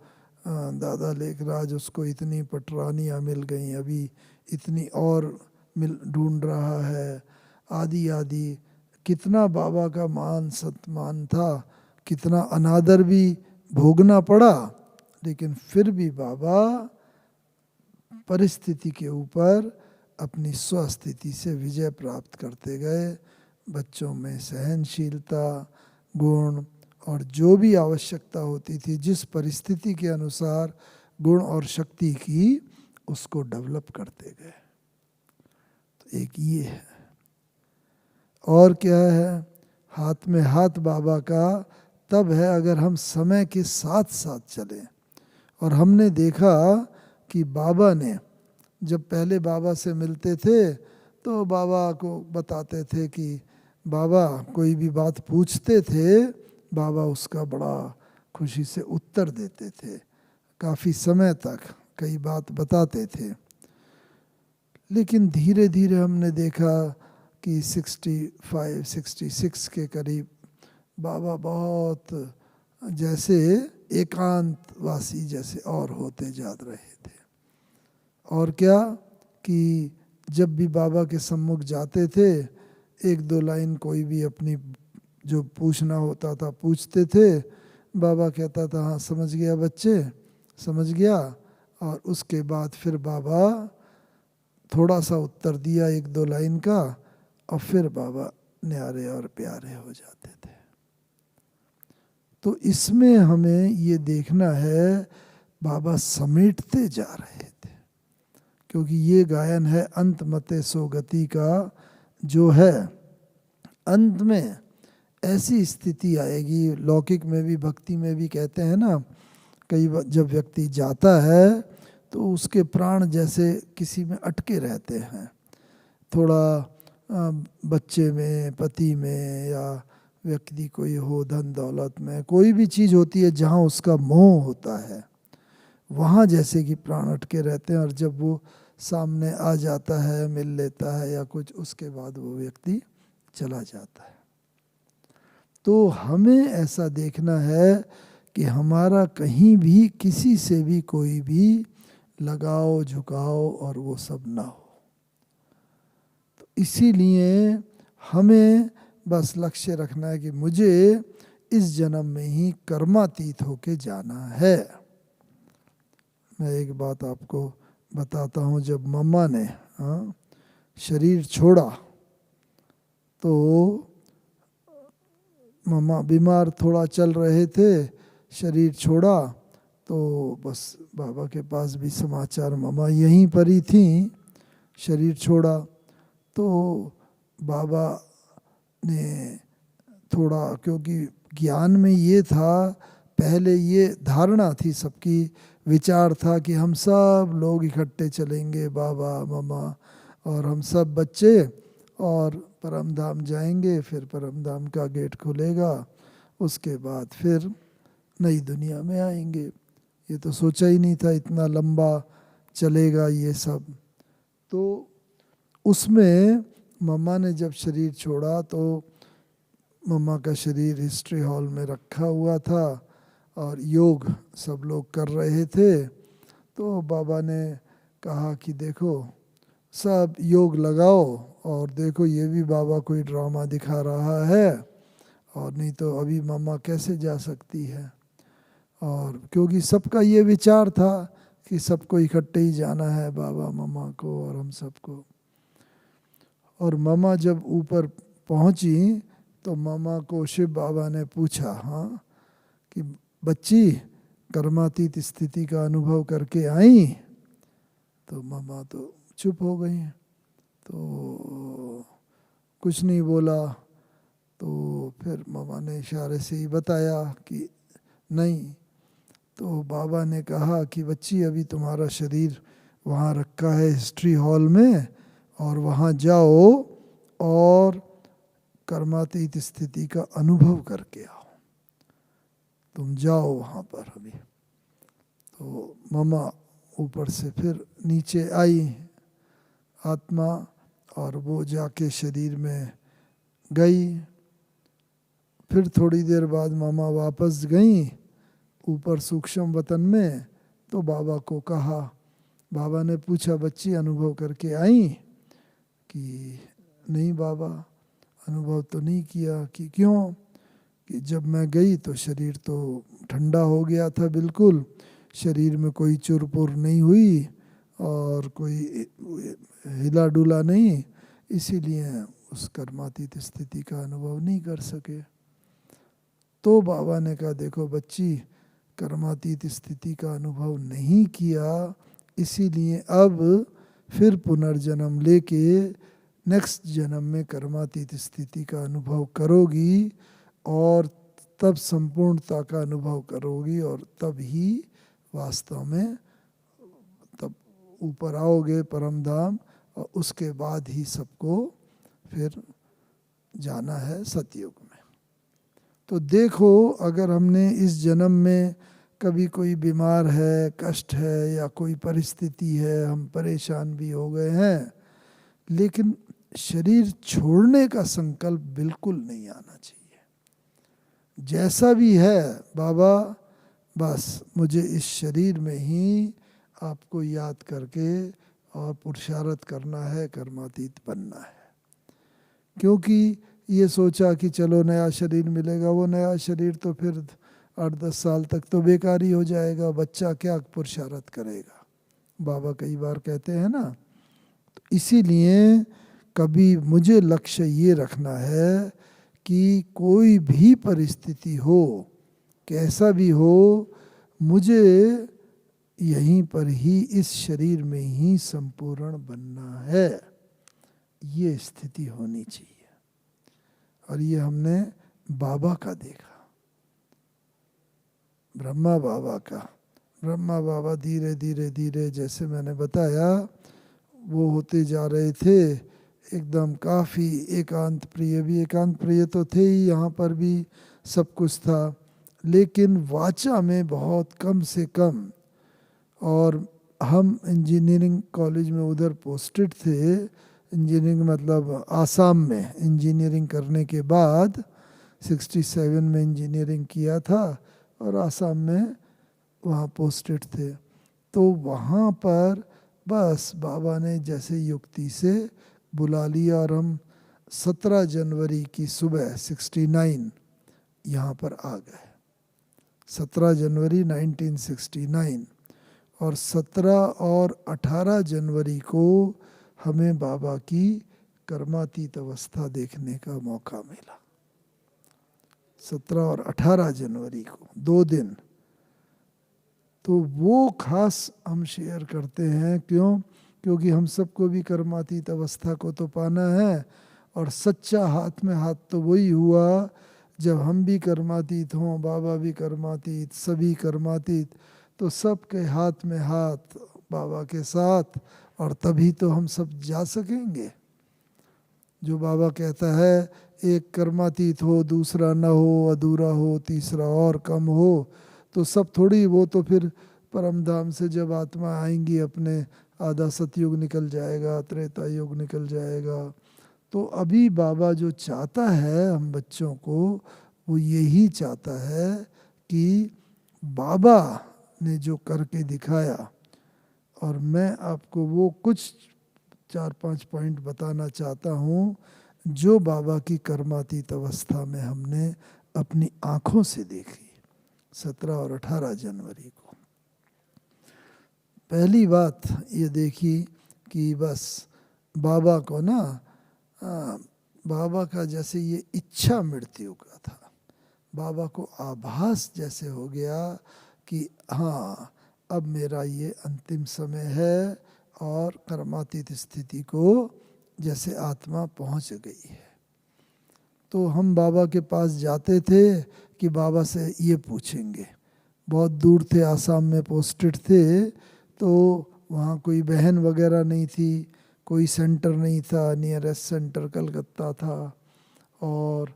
दादा लेखराज, उसको इतनी पटरानियाँ मिल गई, अभी इतनी और मिल ढूंढ रहा है, आदि आदि। कितना बाबा का मान सम्मान था, कितना अनादर भी भोगना पड़ा, लेकिन फिर भी बाबा परिस्थिति के ऊपर अपनी स्वस्थिति से विजय प्राप्त करते गए। बच्चों में सहनशीलता गुण और जो भी आवश्यकता होती थी जिस परिस्थिति के अनुसार गुण और शक्ति की, उसको डेवलप करते गए। तो एक ये है। और क्या है, हाथ में हाथ बाबा का तब है अगर हम समय के साथ साथ चलें। और हमने देखा कि बाबा ने जब पहले बाबा से मिलते थे तो बाबा को बताते थे कि बाबा कोई भी बात पूछते थे, बाबा उसका बड़ा खुशी से उत्तर देते थे, काफ़ी समय तक कई बात बताते थे। लेकिन धीरे धीरे हमने देखा कि 65-66 के करीब बाबा बहुत जैसे एकांतवासी जैसे और होते जा रहे थे। और क्या कि जब भी बाबा के सम्मुख जाते थे, एक दो लाइन कोई भी अपनी जो पूछना होता था पूछते थे, बाबा कहता था हाँ समझ गया बच्चे, समझ गया। और उसके बाद फिर बाबा थोड़ा सा उत्तर दिया एक दो लाइन का, और फिर बाबा न्यारे और प्यारे हो जाते थे। तो इसमें हमें ये देखना है बाबा समेटते जा रहे थे, क्योंकि ये गायन है अंत मते सो गति का, जो है अंत में ऐसी स्थिति आएगी। लौकिक में भी भक्ति में भी कहते हैं ना, कई बार जब व्यक्ति जाता है तो उसके प्राण जैसे किसी में अटके रहते हैं, थोड़ा बच्चे में, पति में, या व्यक्ति कोई हो धन दौलत में, कोई भी चीज़ होती है जहाँ उसका मोह होता है, वहाँ जैसे कि प्राण अटके रहते हैं। और जब वो सामने आ जाता है, मिल लेता है या कुछ, उसके बाद वो व्यक्ति चला जाता है। तो हमें ऐसा देखना है कि हमारा कहीं भी किसी से भी कोई भी लगाव झुकाव और वो सब ना हो। तो इसीलिए हमें बस लक्ष्य रखना है कि मुझे इस जन्म में ही कर्मातीत होके जाना है। मैं एक बात आपको बताता हूँ, जब मम्मा ने शरीर छोड़ा तो मम्मा बीमार थोड़ा चल रहे थे, शरीर छोड़ा तो बस बाबा के पास भी समाचार, मम्मा यहीं पर ही थी, शरीर छोड़ा तो बाबा ने थोड़ा, क्योंकि ज्ञान में ये था, पहले ये धारणा थी सबकी, विचार था कि हम सब लोग इकट्ठे चलेंगे, बाबा मम्मा और हम सब बच्चे, और परम धाम जाएंगे, फिर परम धाम का गेट खुलेगा, उसके बाद फिर नई दुनिया में आएंगे। ये तो सोचा ही नहीं था इतना लंबा चलेगा ये सब। तो उसमें मम्मा ने जब शरीर छोड़ा तो मम्मा का शरीर हिस्ट्री हॉल में रखा हुआ था और योग सब लोग कर रहे थे। तो बाबा ने कहा कि देखो सब योग लगाओ और देखो ये भी बाबा कोई ड्रामा दिखा रहा है, और नहीं तो अभी मम्मा कैसे जा सकती है। और क्योंकि सबका ये विचार था कि सबको इकट्ठे ही जाना है, बाबा मम्मा को और हम सबको। और मम्मा जब ऊपर पहुंची तो मम्मा को शिव बाबा ने पूछा, हाँ कि बच्ची कर्मातीत स्थिति का अनुभव करके आई? तो मम्मा तो चुप हो गई, तो कुछ नहीं बोला। तो फिर मम्मा ने इशारे से ही बताया कि नहीं। तो बाबा ने कहा कि बच्ची अभी तुम्हारा शरीर वहाँ रखा है हिस्ट्री हॉल में, और वहाँ जाओ और कर्मातीत स्थिति का अनुभव करके आओ, तुम जाओ वहाँ पर अभी। तो मम्मा ऊपर से फिर नीचे आई आत्मा, और वो जाके शरीर में गई। फिर थोड़ी देर बाद मामा वापस गई ऊपर सूक्ष्म वतन में। तो बाबा को कहा, बाबा ने पूछा बच्ची अनुभव करके आई? कि नहीं बाबा, अनुभव तो नहीं किया। कि क्यों? कि जब मैं गई तो शरीर तो ठंडा हो गया था बिल्कुल, शरीर में कोई चुरपुर नहीं हुई और कोई हिला डुला नहीं, इसीलिए उस कर्मातीत स्थिति का अनुभव नहीं कर सके। तो बाबा ने कहा देखो बच्ची, कर्मातीत स्थिति का अनुभव नहीं किया, इसीलिए अब फिर पुनर्जन्म लेके नेक्स्ट जन्म में कर्मातीत स्थिति का अनुभव करोगी, और तब संपूर्णता का अनुभव करोगी, और तब ही वास्तव में तब ऊपर आओगे परम धाम, और उसके बाद ही सबको फिर जाना है सतयुग में। तो देखो अगर हमने इस जन्म में कभी कोई बीमार है, कष्ट है, या कोई परिस्थिति है, हम परेशान भी हो गए हैं, लेकिन शरीर छोड़ने का संकल्प बिल्कुल नहीं आना चाहिए। जैसा भी है बाबा, बस मुझे इस शरीर में ही आपको याद करके और पुरुषार्थ करना है, कर्मातीत बनना है। क्योंकि ये सोचा कि चलो नया शरीर मिलेगा, वो नया शरीर तो फिर 8-10 साल तक तो बेकार ही हो जाएगा, बच्चा क्या पुरुषार्थ करेगा, बाबा कई बार कहते हैं ना। तो इसीलिए कभी मुझे लक्ष्य ये रखना है कि कोई भी परिस्थिति हो, कैसा भी हो, मुझे यहीं पर ही इस शरीर में ही संपूर्ण बनना है, ये स्थिति होनी चाहिए। और ये हमने बाबा का देखा, ब्रह्मा बाबा का। ब्रह्मा बाबा धीरे धीरे धीरे, जैसे मैंने बताया, वो होते जा रहे थे एकदम काफ़ी एकांत प्रिय। भी एकांत प्रिय तो थे ही, यहाँ पर भी सब कुछ था, लेकिन वाचा में बहुत कम से कम। और हम इंजीनियरिंग कॉलेज में उधर पोस्टेड थे, इंजीनियरिंग मतलब आसाम में इंजीनियरिंग करने के बाद 67 में इंजीनियरिंग किया था, और आसाम में वहाँ पोस्टेड थे। तो वहाँ पर बस बाबा ने जैसे युक्ति से बुला लिया, और हम 17 जनवरी की सुबह 69 यहाँ पर आ गए। 17 जनवरी 1969, और 17 और 18 जनवरी को हमें बाबा की कर्मातीत अवस्था देखने का मौका मिला। 17 और 18 जनवरी को 2 दिन। तो वो खास हम शेयर करते हैं, क्यों? क्योंकि हम सबको भी कर्मातीत अवस्था को तो पाना है, और सच्चा हाथ में हाथ तो वही हुआ जब हम भी कर्मातीत हों, बाबा भी कर्मातीत, सभी कर्मातीत, तो सबके हाथ में हाथ बाबा के साथ, और तभी तो हम सब जा सकेंगे। जो बाबा कहता है एक कर्मातीत हो, दूसरा न हो, अधूरा हो, तीसरा और कम हो, तो सब थोड़ी, वो तो फिर परम धाम से जब आत्मा आएंगी अपने, आधा सतयुग निकल जाएगा, त्रेता युग निकल जाएगा, तो अभी बाबा जो चाहता है हम बच्चों को, वो यही चाहता है कि बाबा ने जो करके दिखाया, और मैं आपको वो कुछ 4-5 पॉइंट बताना चाहता हूँ जो बाबा की कर्मातीत अवस्था में हमने अपनी आँखों से देखी 17 और 18 जनवरी को। पहली बात ये देखी कि बस बाबा को ना, बाबा का जैसे ये इच्छा मृत्यु का था, बाबा को आभास जैसे हो गया कि हाँ अब मेरा ये अंतिम समय है, और कर्मातीत स्थिति को जैसे आत्मा पहुंच गई है। तो हम बाबा के पास जाते थे कि बाबा से ये पूछेंगे। बहुत दूर थे, आसाम में पोस्टेड थे, तो वहाँ कोई बहन वगैरह नहीं थी, कोई सेंटर नहीं था, नियरेस्ट सेंटर कलकत्ता था। और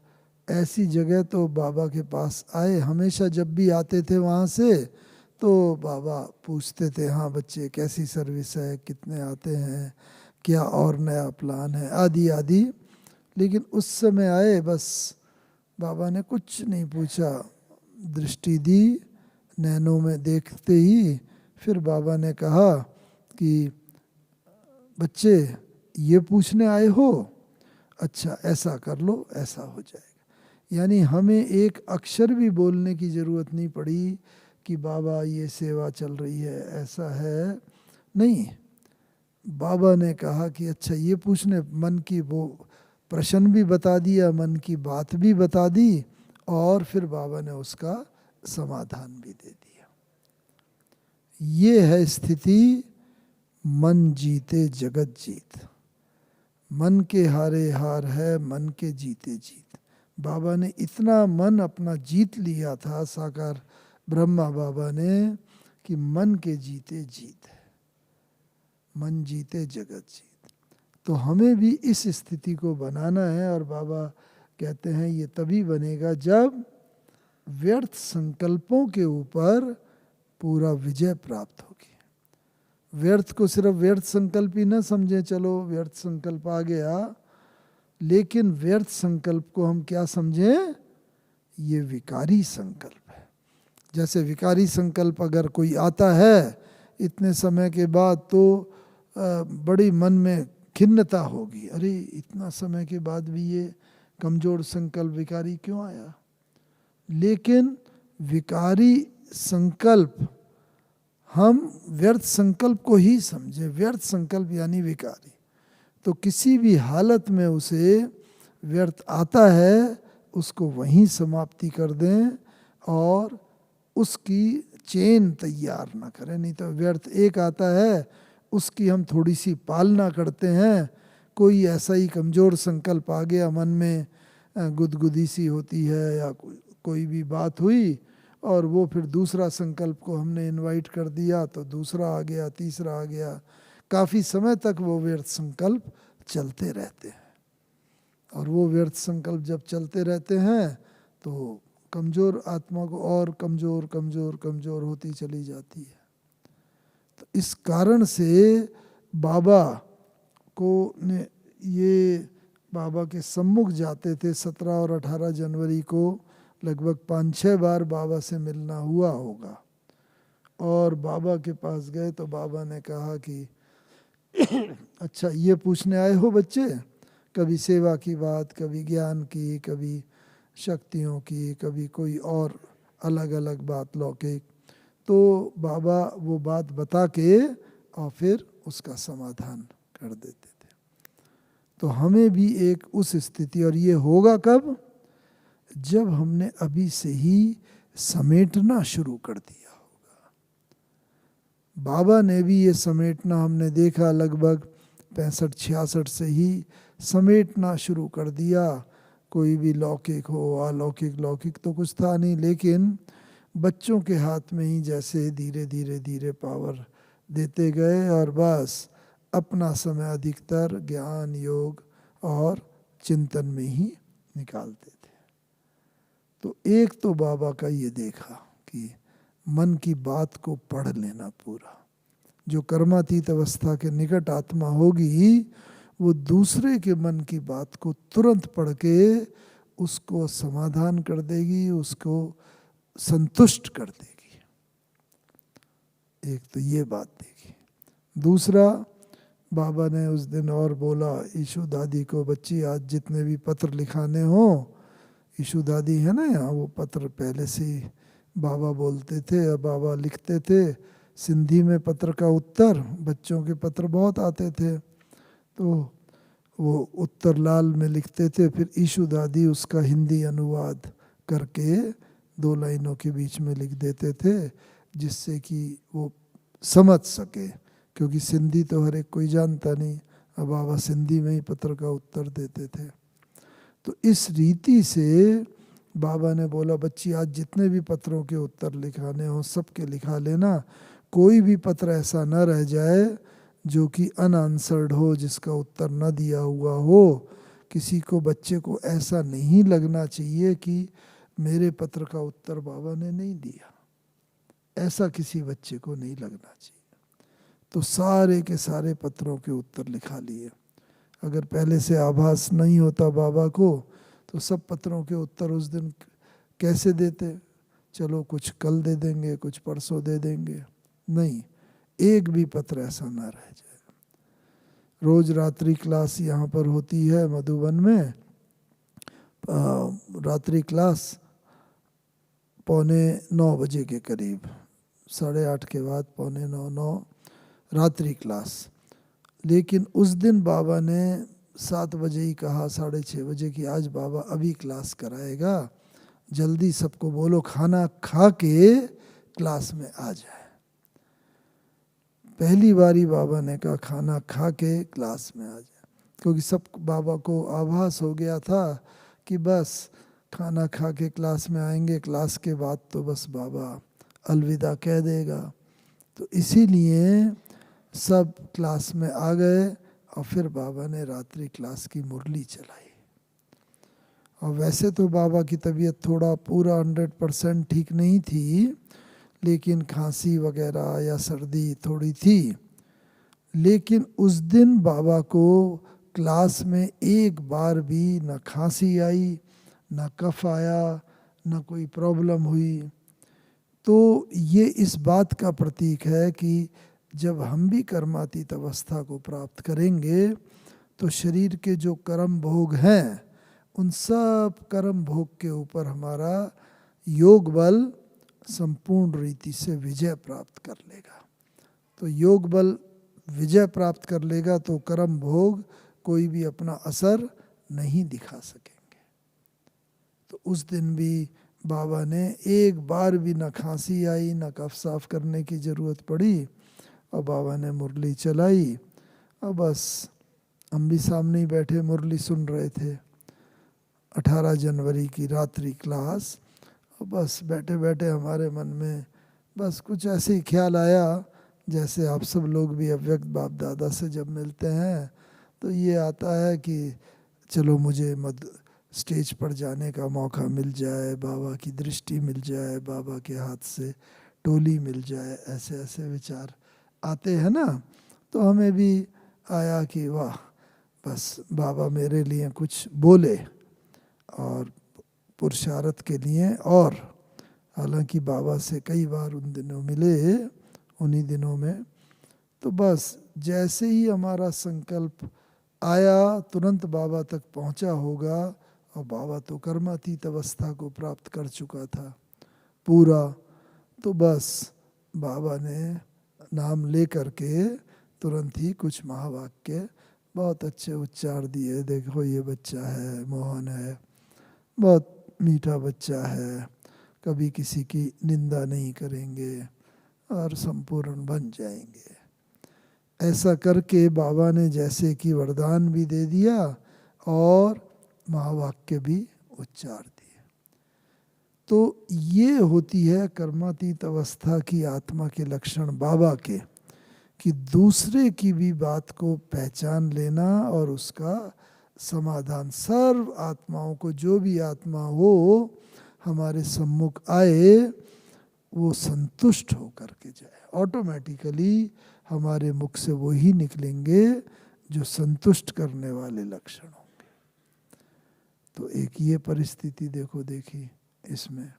ऐसी जगह तो बाबा के पास आए, हमेशा जब भी आते थे वहाँ से तो बाबा पूछते थे, हाँ बच्चे कैसी सर्विस है, कितने आते हैं, क्या और नया प्लान है, आदि आदि। लेकिन उस समय आए, बस बाबा ने कुछ नहीं पूछा, दृष्टि दी, नैनों में देखते ही फिर बाबा ने कहा कि बच्चे ये पूछने आए हो, अच्छा ऐसा कर लो, ऐसा हो जाएगा। यानी हमें एक अक्षर भी बोलने की ज़रूरत नहीं पड़ी कि बाबा ये सेवा चल रही है, ऐसा है नहीं। बाबा ने कहा कि अच्छा ये पूछने, मन की वो प्रश्न भी बता दिया, मन की बात भी बता दी, और फिर बाबा ने उसका समाधान भी दे दिया। ये है स्थिति मन जीते जगत जीत। मन के हारे हार है, मन के जीते जीत। बाबा ने इतना मन अपना जीत लिया था, साकार ब्रह्मा बाबा ने, कि मन के जीते जीत है, मन जीते जगत जीत। तो हमें भी इस स्थिति को बनाना है, और बाबा कहते हैं ये तभी बनेगा जब व्यर्थ संकल्पों के ऊपर पूरा विजय प्राप्त होगी। व्यर्थ को सिर्फ व्यर्थ संकल्प ही न समझें, चलो व्यर्थ संकल्प आ गया, लेकिन व्यर्थ संकल्प को हम क्या समझें, ये विकारी संकल्प है। जैसे विकारी संकल्प अगर कोई आता है इतने समय के बाद, तो बड़ी मन में खिन्नता होगी, अरे इतना समय के बाद भी ये कमजोर संकल्प विकारी क्यों आया। लेकिन विकारी संकल्प, हम व्यर्थ संकल्प को ही समझे, व्यर्थ संकल्प यानी विकारी, तो किसी भी हालत में उसे व्यर्थ आता है उसको वहीं समाप्ति कर दें, और उसकी चेन तैयार ना करें। नहीं तो व्यर्थ एक आता है, उसकी हम थोड़ी सी पालना करते हैं, कोई ऐसा ही कमज़ोर संकल्प आ गया मन में, गुदगुदी सी होती है या कोई भी बात हुई, और वो फिर दूसरा संकल्प को हमने इनवाइट कर दिया, तो दूसरा आ गया, तीसरा आ गया, काफ़ी समय तक वो व्यर्थ संकल्प चलते रहते हैं। और वो व्यर्थ संकल्प जब चलते रहते हैं तो कमज़ोर आत्मा को और कमज़ोर कमज़ोर कमज़ोर होती चली जाती है। तो इस कारण से बाबा को ने ये, बाबा के सम्मुख जाते थे 17 और 18 जनवरी को, लगभग 5-6 बार बाबा से मिलना हुआ होगा। और बाबा के पास गए तो बाबा ने कहा कि अच्छा ये पूछने आए हो बच्चे, कभी सेवा की बात, कभी ज्ञान की, कभी शक्तियों की, कभी कोई और अलग अलग बात लौकिक। तो बाबा वो बात बता के और फिर उसका समाधान कर देते थे। तो हमें भी एक उस स्थिति, और ये होगा कब, जब हमने अभी से ही समेटना शुरू कर दिया होगा। बाबा ने भी ये समेटना हमने देखा, लगभग 65-66 से ही समेटना शुरू कर दिया। कोई भी लौकिक हो, अलौकिक, लौकिक तो कुछ था नहीं, लेकिन बच्चों के हाथ में ही जैसे धीरे धीरे धीरे पावर देते गए, और बस अपना समय अधिकतर ज्ञान, योग और चिंतन में ही निकालते थे। तो एक तो बाबा का ये देखा कि मन की बात को पढ़ लेना पूरा। जो कर्मातीत अवस्था के निकट आत्मा होगी वो दूसरे के मन की बात को तुरंत पढ़ के उसको समाधान कर देगी, उसको संतुष्ट कर देगी। एक तो ये बात देखी। दूसरा, बाबा ने उस दिन और बोला ईशु दादी को, बच्ची आज जितने भी पत्र लिखाने हो, ईशु दादी है ना यहाँ, वो पत्र पहले से ही बाबा बोलते थे और बाबा लिखते थे सिंधी में पत्र का उत्तर। बच्चों के पत्र बहुत आते थे तो वो उत्तर लाल में लिखते थे, फिर ईशु दादी उसका हिंदी अनुवाद करके 2 लाइनों के बीच में लिख देते थे, जिससे कि वो समझ सके, क्योंकि सिंधी तो हर एक कोई जानता नहीं। अब बाबा सिंधी में ही पत्र का उत्तर देते थे। तो इस रीति से बाबा ने बोला बच्ची आज जितने भी पत्रों के उत्तर लिखाने हो सबके लिखा लेना, कोई भी पत्र ऐसा न रह जाए जो कि अनआंसर्ड हो, जिसका उत्तर न दिया हुआ हो। किसी को, बच्चे को ऐसा नहीं लगना चाहिए कि मेरे पत्र का उत्तर बाबा ने नहीं दिया, ऐसा किसी बच्चे को नहीं लगना चाहिए। तो सारे के सारे पत्रों के उत्तर लिखा लिए। अगर पहले से आभास नहीं होता बाबा को तो सब पत्रों के उत्तर उस दिन कैसे देते, चलो कुछ कल दे देंगे, कुछ परसों दे देंगे, नहीं, एक भी पत्र ऐसा ना रह जाए। रोज रात्रि क्लास यहाँ पर होती है मधुबन में, रात्रि क्लास 8:45 बजे के करीब, 8:30 के बाद 8:45-9 रात्रि क्लास। लेकिन उस दिन बाबा ने 7 बजे ही कहा, 6:30 बजे की आज बाबा अभी क्लास कराएगा, जल्दी सबको बोलो खाना खा के क्लास में आ जाए। पहली बारी बाबा ने कहा खाना खा के क्लास में आ जाए, क्योंकि सब बाबा को आभास हो गया था कि बस खाना खा के क्लास में आएंगे, क्लास के बाद तो बस बाबा अलविदा कह देगा। तो इसीलिए सब क्लास में आ गए और फिर बाबा ने रात्रि क्लास की मुरली चलाई। और वैसे तो बाबा की तबीयत थोड़ा पूरा 100% ठीक नहीं थी, लेकिन खांसी वगैरह या सर्दी थोड़ी थी। लेकिन उस दिन बाबा को क्लास में एक बार भी न खांसी आई, न कफ आया, न कोई प्रॉब्लम हुई। तो ये इस बात का प्रतीक है कि जब हम भी कर्मातीत अवस्था को प्राप्त करेंगे तो शरीर के जो कर्म भोग हैं उन सब कर्म भोग के ऊपर हमारा योग बल संपूर्ण रीति से विजय प्राप्त कर लेगा। तो योग बल विजय प्राप्त कर लेगा तो कर्म भोग कोई भी अपना असर नहीं दिखा सकेंगे। तो उस दिन भी बाबा ने एक बार भी न खांसी आई, न कफ साफ करने की ज़रूरत पड़ी, और बाबा ने मुरली चलाई। और बस हम भी सामने ही बैठे मुरली सुन रहे थे, 18 जनवरी की रात्रि क्लास। और बस बैठे बैठे हमारे मन में बस कुछ ऐसे ही ख्याल आया, जैसे आप सब लोग भी अव्यक्त बाप दादा से जब मिलते हैं तो ये आता है कि चलो मुझे स्टेज पर जाने का मौका मिल जाए, बाबा की दृष्टि मिल जाए, बाबा के हाथ से टोली मिल जाए, ऐसे ऐसे विचार आते हैं ना। तो हमें भी आया कि वाह, बस बाबा मेरे लिए कुछ बोले और पुरुषार्थ के लिए। और हालांकि बाबा से कई बार उन दिनों मिले, उन्हीं दिनों में, तो बस जैसे ही हमारा संकल्प आया तुरंत बाबा तक पहुंचा होगा। और बाबा तो कर्मातीत अवस्था को प्राप्त कर चुका था पूरा। तो बस बाबा ने नाम ले करके तुरंत ही कुछ महावाक्य बहुत अच्छे उच्चार दिए। देखो ये बच्चा है, मोहन है, बहुत मीठा बच्चा है, कभी किसी की निंदा नहीं करेंगे और संपूर्ण बन जाएंगे। ऐसा करके बाबा ने जैसे कि वरदान भी दे दिया और महावाक्य भी उच्चार दिए। तो ये होती है कर्मातीत अवस्था की आत्मा के लक्षण बाबा के, कि दूसरे की भी बात को पहचान लेना और उसका समाधान। सर्व आत्माओं को, जो भी आत्मा हो हमारे सम्मुख आए, वो संतुष्ट होकर के जाए। ऑटोमेटिकली हमारे मुख से वो ही निकलेंगे जो संतुष्ट करने वाले लक्षण होंगे। तो एक ये परिस्थिति देखी इसमें।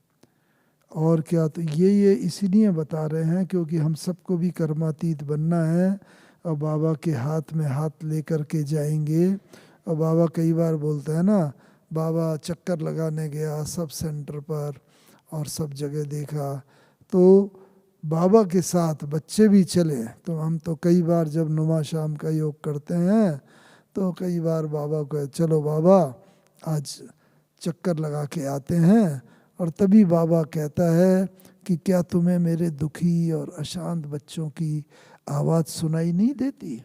और क्या, तो ये इसीलिए बता रहे हैं क्योंकि हम सबको भी कर्मातीत बनना है और बाबा के हाथ में हाथ लेकर के जाएंगे। और बाबा कई बार बोलते हैं ना, बाबा चक्कर लगाने गया सब सेंटर पर और सब जगह देखा, तो बाबा के साथ बच्चे भी चले। तो हम तो कई बार जब नुमा शाम का योग करते हैं तो कई बार बाबा को, चलो बाबा आज चक्कर लगा के आते हैं। और तभी बाबा कहता है कि क्या तुम्हें मेरे दुखी और अशांत बच्चों की आवाज़ सुनाई नहीं देती?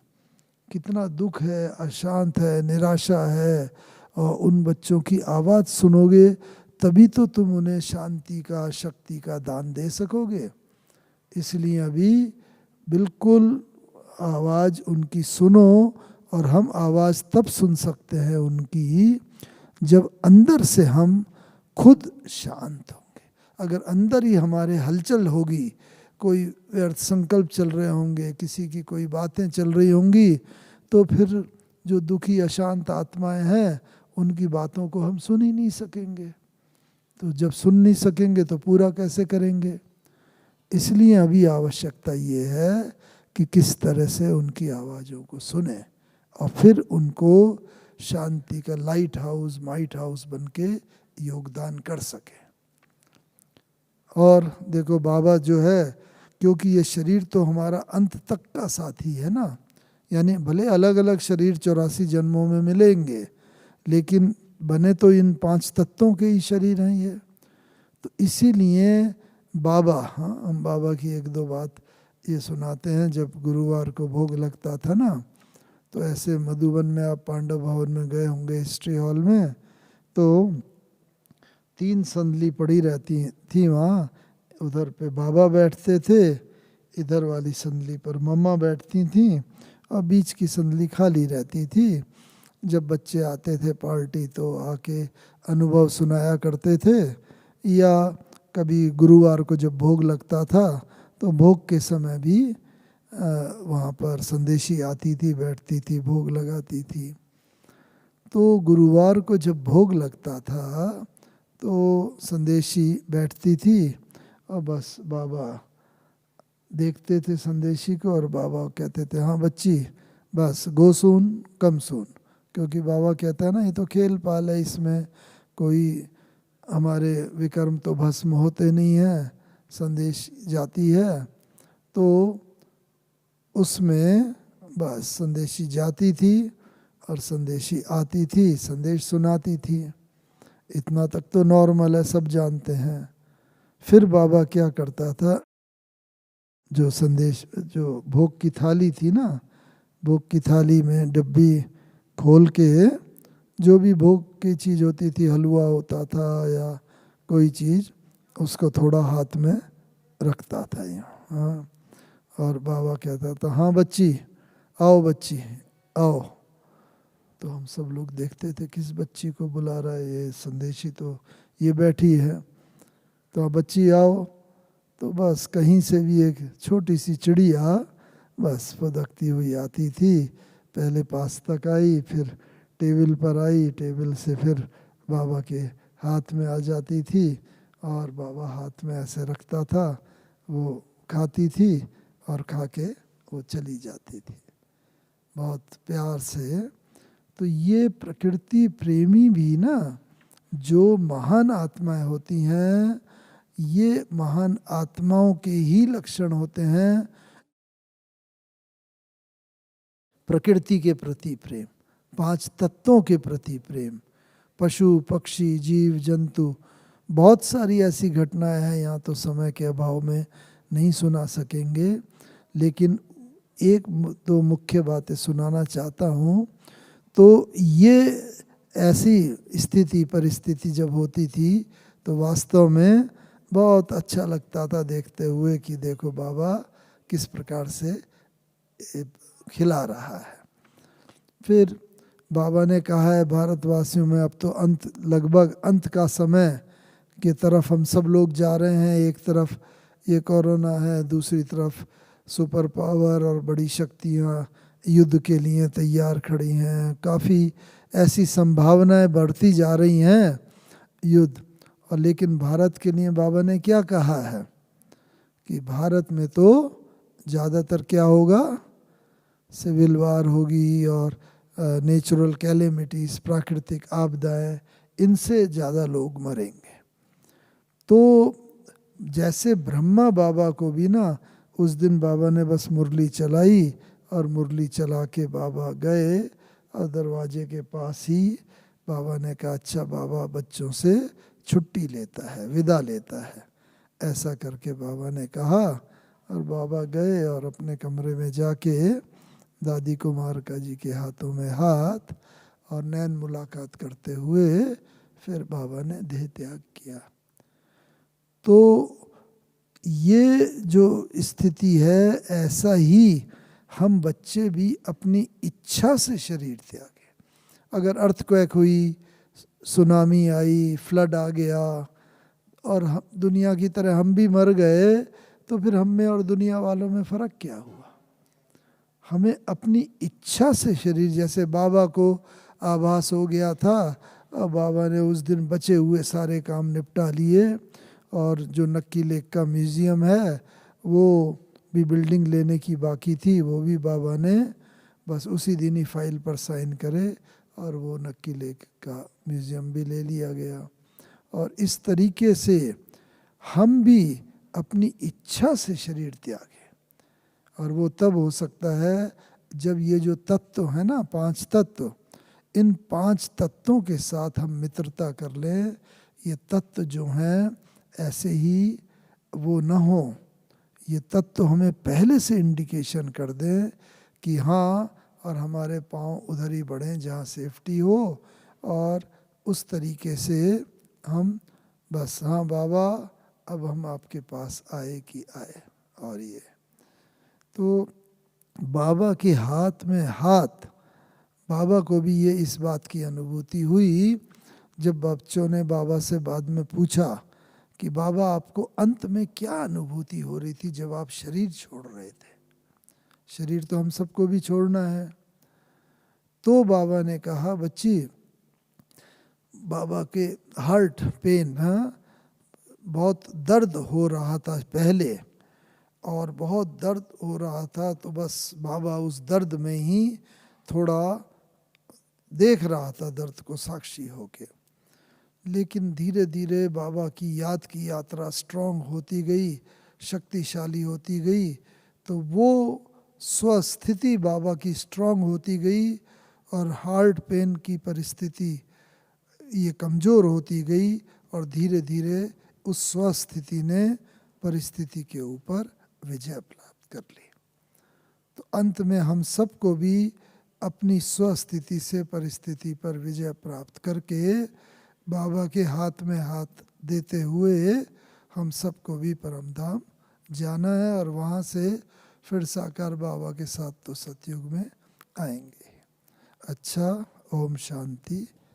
कितना दुख है, अशांत है, निराशा है, और उन बच्चों की आवाज़ सुनोगे तभी तो तुम उन्हें शांति का, शक्ति का दान दे सकोगे। इसलिए अभी बिल्कुल आवाज़ उनकी सुनो। और हम आवाज़ तब सुन सकते हैं उनकी जब अंदर से हम खुद शांत होंगे। अगर अंदर ही हमारे हलचल होगी, कोई व्यर्थ संकल्प चल रहे होंगे, किसी की कोई बातें चल रही होंगी, तो फिर जो दुखी अशांत आत्माएं हैं उनकी बातों को हम सुन ही नहीं सकेंगे। तो जब सुन नहीं सकेंगे तो पूरा कैसे करेंगे? इसलिए अभी आवश्यकता ये है कि किस तरह से उनकी आवाज़ों को सुने और फिर उनको शांति का लाइट हाउस, माइट हाउस बन के योगदान कर सके। और देखो बाबा जो है, क्योंकि ये शरीर तो हमारा अंत तक का साथी है ना, यानी भले अलग अलग शरीर 84 जन्मों में मिलेंगे, लेकिन बने तो इन 5 तत्वों के ही शरीर हैं ये। तो इसीलिए बाबा, हाँ, हम बाबा की एक दो बात ये सुनाते हैं। जब गुरुवार को भोग लगता था ना, तो ऐसे मधुबन में, आप पांडव भवन में गए होंगे हिस्ट्री हॉल में, तो 3 संदली पड़ी रहती थी वहाँ। उधर पे बाबा बैठते थे, इधर वाली संदली पर मम्मा बैठती थी और बीच की संदली खाली रहती थी। जब बच्चे आते थे पार्टी तो आके अनुभव सुनाया करते थे, या कभी गुरुवार को जब भोग लगता था तो भोग के समय भी वहाँ पर संदेशी आती थी, बैठती थी, भोग लगाती थी। तो गुरुवार को जब भोग लगता था तो संदेशी बैठती थी और बस बाबा देखते थे संदेशी को, और बाबा कहते थे, हाँ बच्ची बस गो सून कम सून। क्योंकि बाबा कहता है ना, ये तो खेल पाल है, इसमें कोई हमारे विकर्म तो भस्म होते नहीं हैं, संदेश जाती है। तो उसमें बस संदेशी जाती थी और संदेशी आती थी, संदेश सुनाती थी। इतना तक तो नॉर्मल है, सब जानते हैं। फिर बाबा क्या करता था, जो संदेश, जो भोग की थाली थी ना, भोग की थाली में डब्बी खोल के जो भी भोग की चीज़ होती थी, हलवा होता था या कोई चीज़, उसको थोड़ा हाथ में रखता था यहाँ, हाँ। और बाबा कहता था, हाँ बच्ची आओ, बच्ची आओ। तो हम सब लोग देखते थे किस बच्ची को बुला रहा है, ये संदेशी तो ये बैठी है। तो बच्ची आओ, तो बस कहीं से भी एक छोटी सी चिड़िया बस फुदकती हुई आती थी। पहले पास तक आई, फिर टेबल पर आई, टेबल से फिर बाबा के हाथ में आ जाती थी और बाबा हाथ में ऐसे रखता था, वो खाती थी और खा के वो चली जाती थी बहुत प्यार से। तो ये प्रकृति प्रेमी भी ना, जो महान आत्माएं होती हैं, ये महान आत्माओं के ही लक्षण होते हैं। प्रकृति के प्रति प्रेम, 5 तत्वों के प्रति प्रेम, पशु पक्षी जीव जंतु, बहुत सारी ऐसी घटनाएं हैं, यहाँ तो समय के अभाव में नहीं सुना सकेंगे, लेकिन एक दो मुख्य बातें सुनाना चाहता हूँ। तो ये ऐसी स्थिति परिस्थिति जब होती थी तो वास्तव में बहुत अच्छा लगता था देखते हुए कि देखो बाबा किस प्रकार से खिला रहा है। फिर बाबा ने कहा है भारतवासियों में अब तो अंत, लगभग अंत का समय की तरफ हम सब लोग जा रहे हैं। एक तरफ ये कोरोना है, दूसरी तरफ सुपर पावर और बड़ी शक्तियाँ युद्ध के लिए तैयार खड़ी हैं, काफ़ी ऐसी संभावनाएं बढ़ती जा रही हैं युद्ध। और लेकिन भारत के लिए बाबा ने क्या कहा है कि भारत में तो ज़्यादातर क्या होगा, सिविल वार होगी और नेचुरल कैलेमिटीज, प्राकृतिक आपदाएं, इनसे ज़्यादा लोग मरेंगे। तो जैसे ब्रह्मा बाबा को भी ना उस दिन बाबा ने बस मुरली चलाई और मुरली चला के बाबा गए और दरवाजे के पास ही बाबा ने कहा अच्छा बाबा बच्चों से छुट्टी लेता है, विदा लेता है, ऐसा करके बाबा ने कहा। और बाबा गए और अपने कमरे में जाके दादी कुमारिका जी के हाथों में हाथ और नैन मुलाकात करते हुए फिर बाबा ने देह त्याग किया। तो ये जो स्थिति है, ऐसा ही हम बच्चे भी अपनी इच्छा से शरीर त्यागे। अगर अर्थक्वेक हुई, सुनामी आई, फ्लड आ गया और हम दुनिया की तरह हम भी मर गए, तो फिर हम में और दुनिया वालों में फ़र्क क्या हुआ? हमें अपनी इच्छा से शरीर, जैसे बाबा को आभास हो गया था और बाबा ने उस दिन बचे हुए सारे काम निपटा लिए और जो नक्की लेक का म्यूज़ियम है वो भी बिल्डिंग लेने की बाकी थी, वो भी बाबा ने बस उसी दिन ही फाइल पर साइन करे और वो नक्की लेक का म्यूज़ियम भी ले लिया गया। और इस तरीके से हम भी अपनी इच्छा से शरीर त्यागें। और वो तब हो सकता है जब ये जो तत्व है ना, 5 तत्व, इन 5 तत्वों के साथ हम मित्रता कर लें। ये तत्व जो हैं ऐसे ही वो न हो, ये तत्व हमें पहले से इंडिकेशन कर दें कि हाँ, और हमारे पांव उधर ही बढ़ें जहाँ सेफ्टी हो, और उस तरीके से हम बस हाँ बाबा अब हम आपके पास आए कि आए। और ये तो बाबा के हाथ में हाथ, बाबा को भी ये इस बात की अनुभूति हुई जब बच्चों ने बाबा से बाद में पूछा कि बाबा आपको अंत में क्या अनुभूति हो रही थी जब आप शरीर छोड़ रहे थे? शरीर तो हम सबको भी छोड़ना है। तो बाबा ने कहा बच्ची, बाबा के हार्ट पेन, हाँ, बहुत दर्द हो रहा था पहले और बहुत दर्द हो रहा था, तो बस बाबा उस दर्द में ही थोड़ा देख रहा था दर्द को साक्षी होके। लेकिन धीरे धीरे बाबा की याद की यात्रा स्ट्रॉन्ग होती गई, शक्तिशाली होती गई, तो वो स्वस्थिति बाबा की स्ट्रॉन्ग होती गई और हार्ट पेन की परिस्थिति ये कमज़ोर होती गई और धीरे धीरे उस स्वस्थिति ने परिस्थिति के ऊपर विजय प्राप्त कर ली। तो अंत में हम सबको भी अपनी स्वस्थिति से परिस्थिति पर विजय प्राप्त करके बाबा के हाथ में हाथ देते हुए हम सबको भी परम धाम जाना है और वहाँ से फिर साकार बाबा के साथ तो सतयुग में आएंगे। अच्छा, ओम शांति।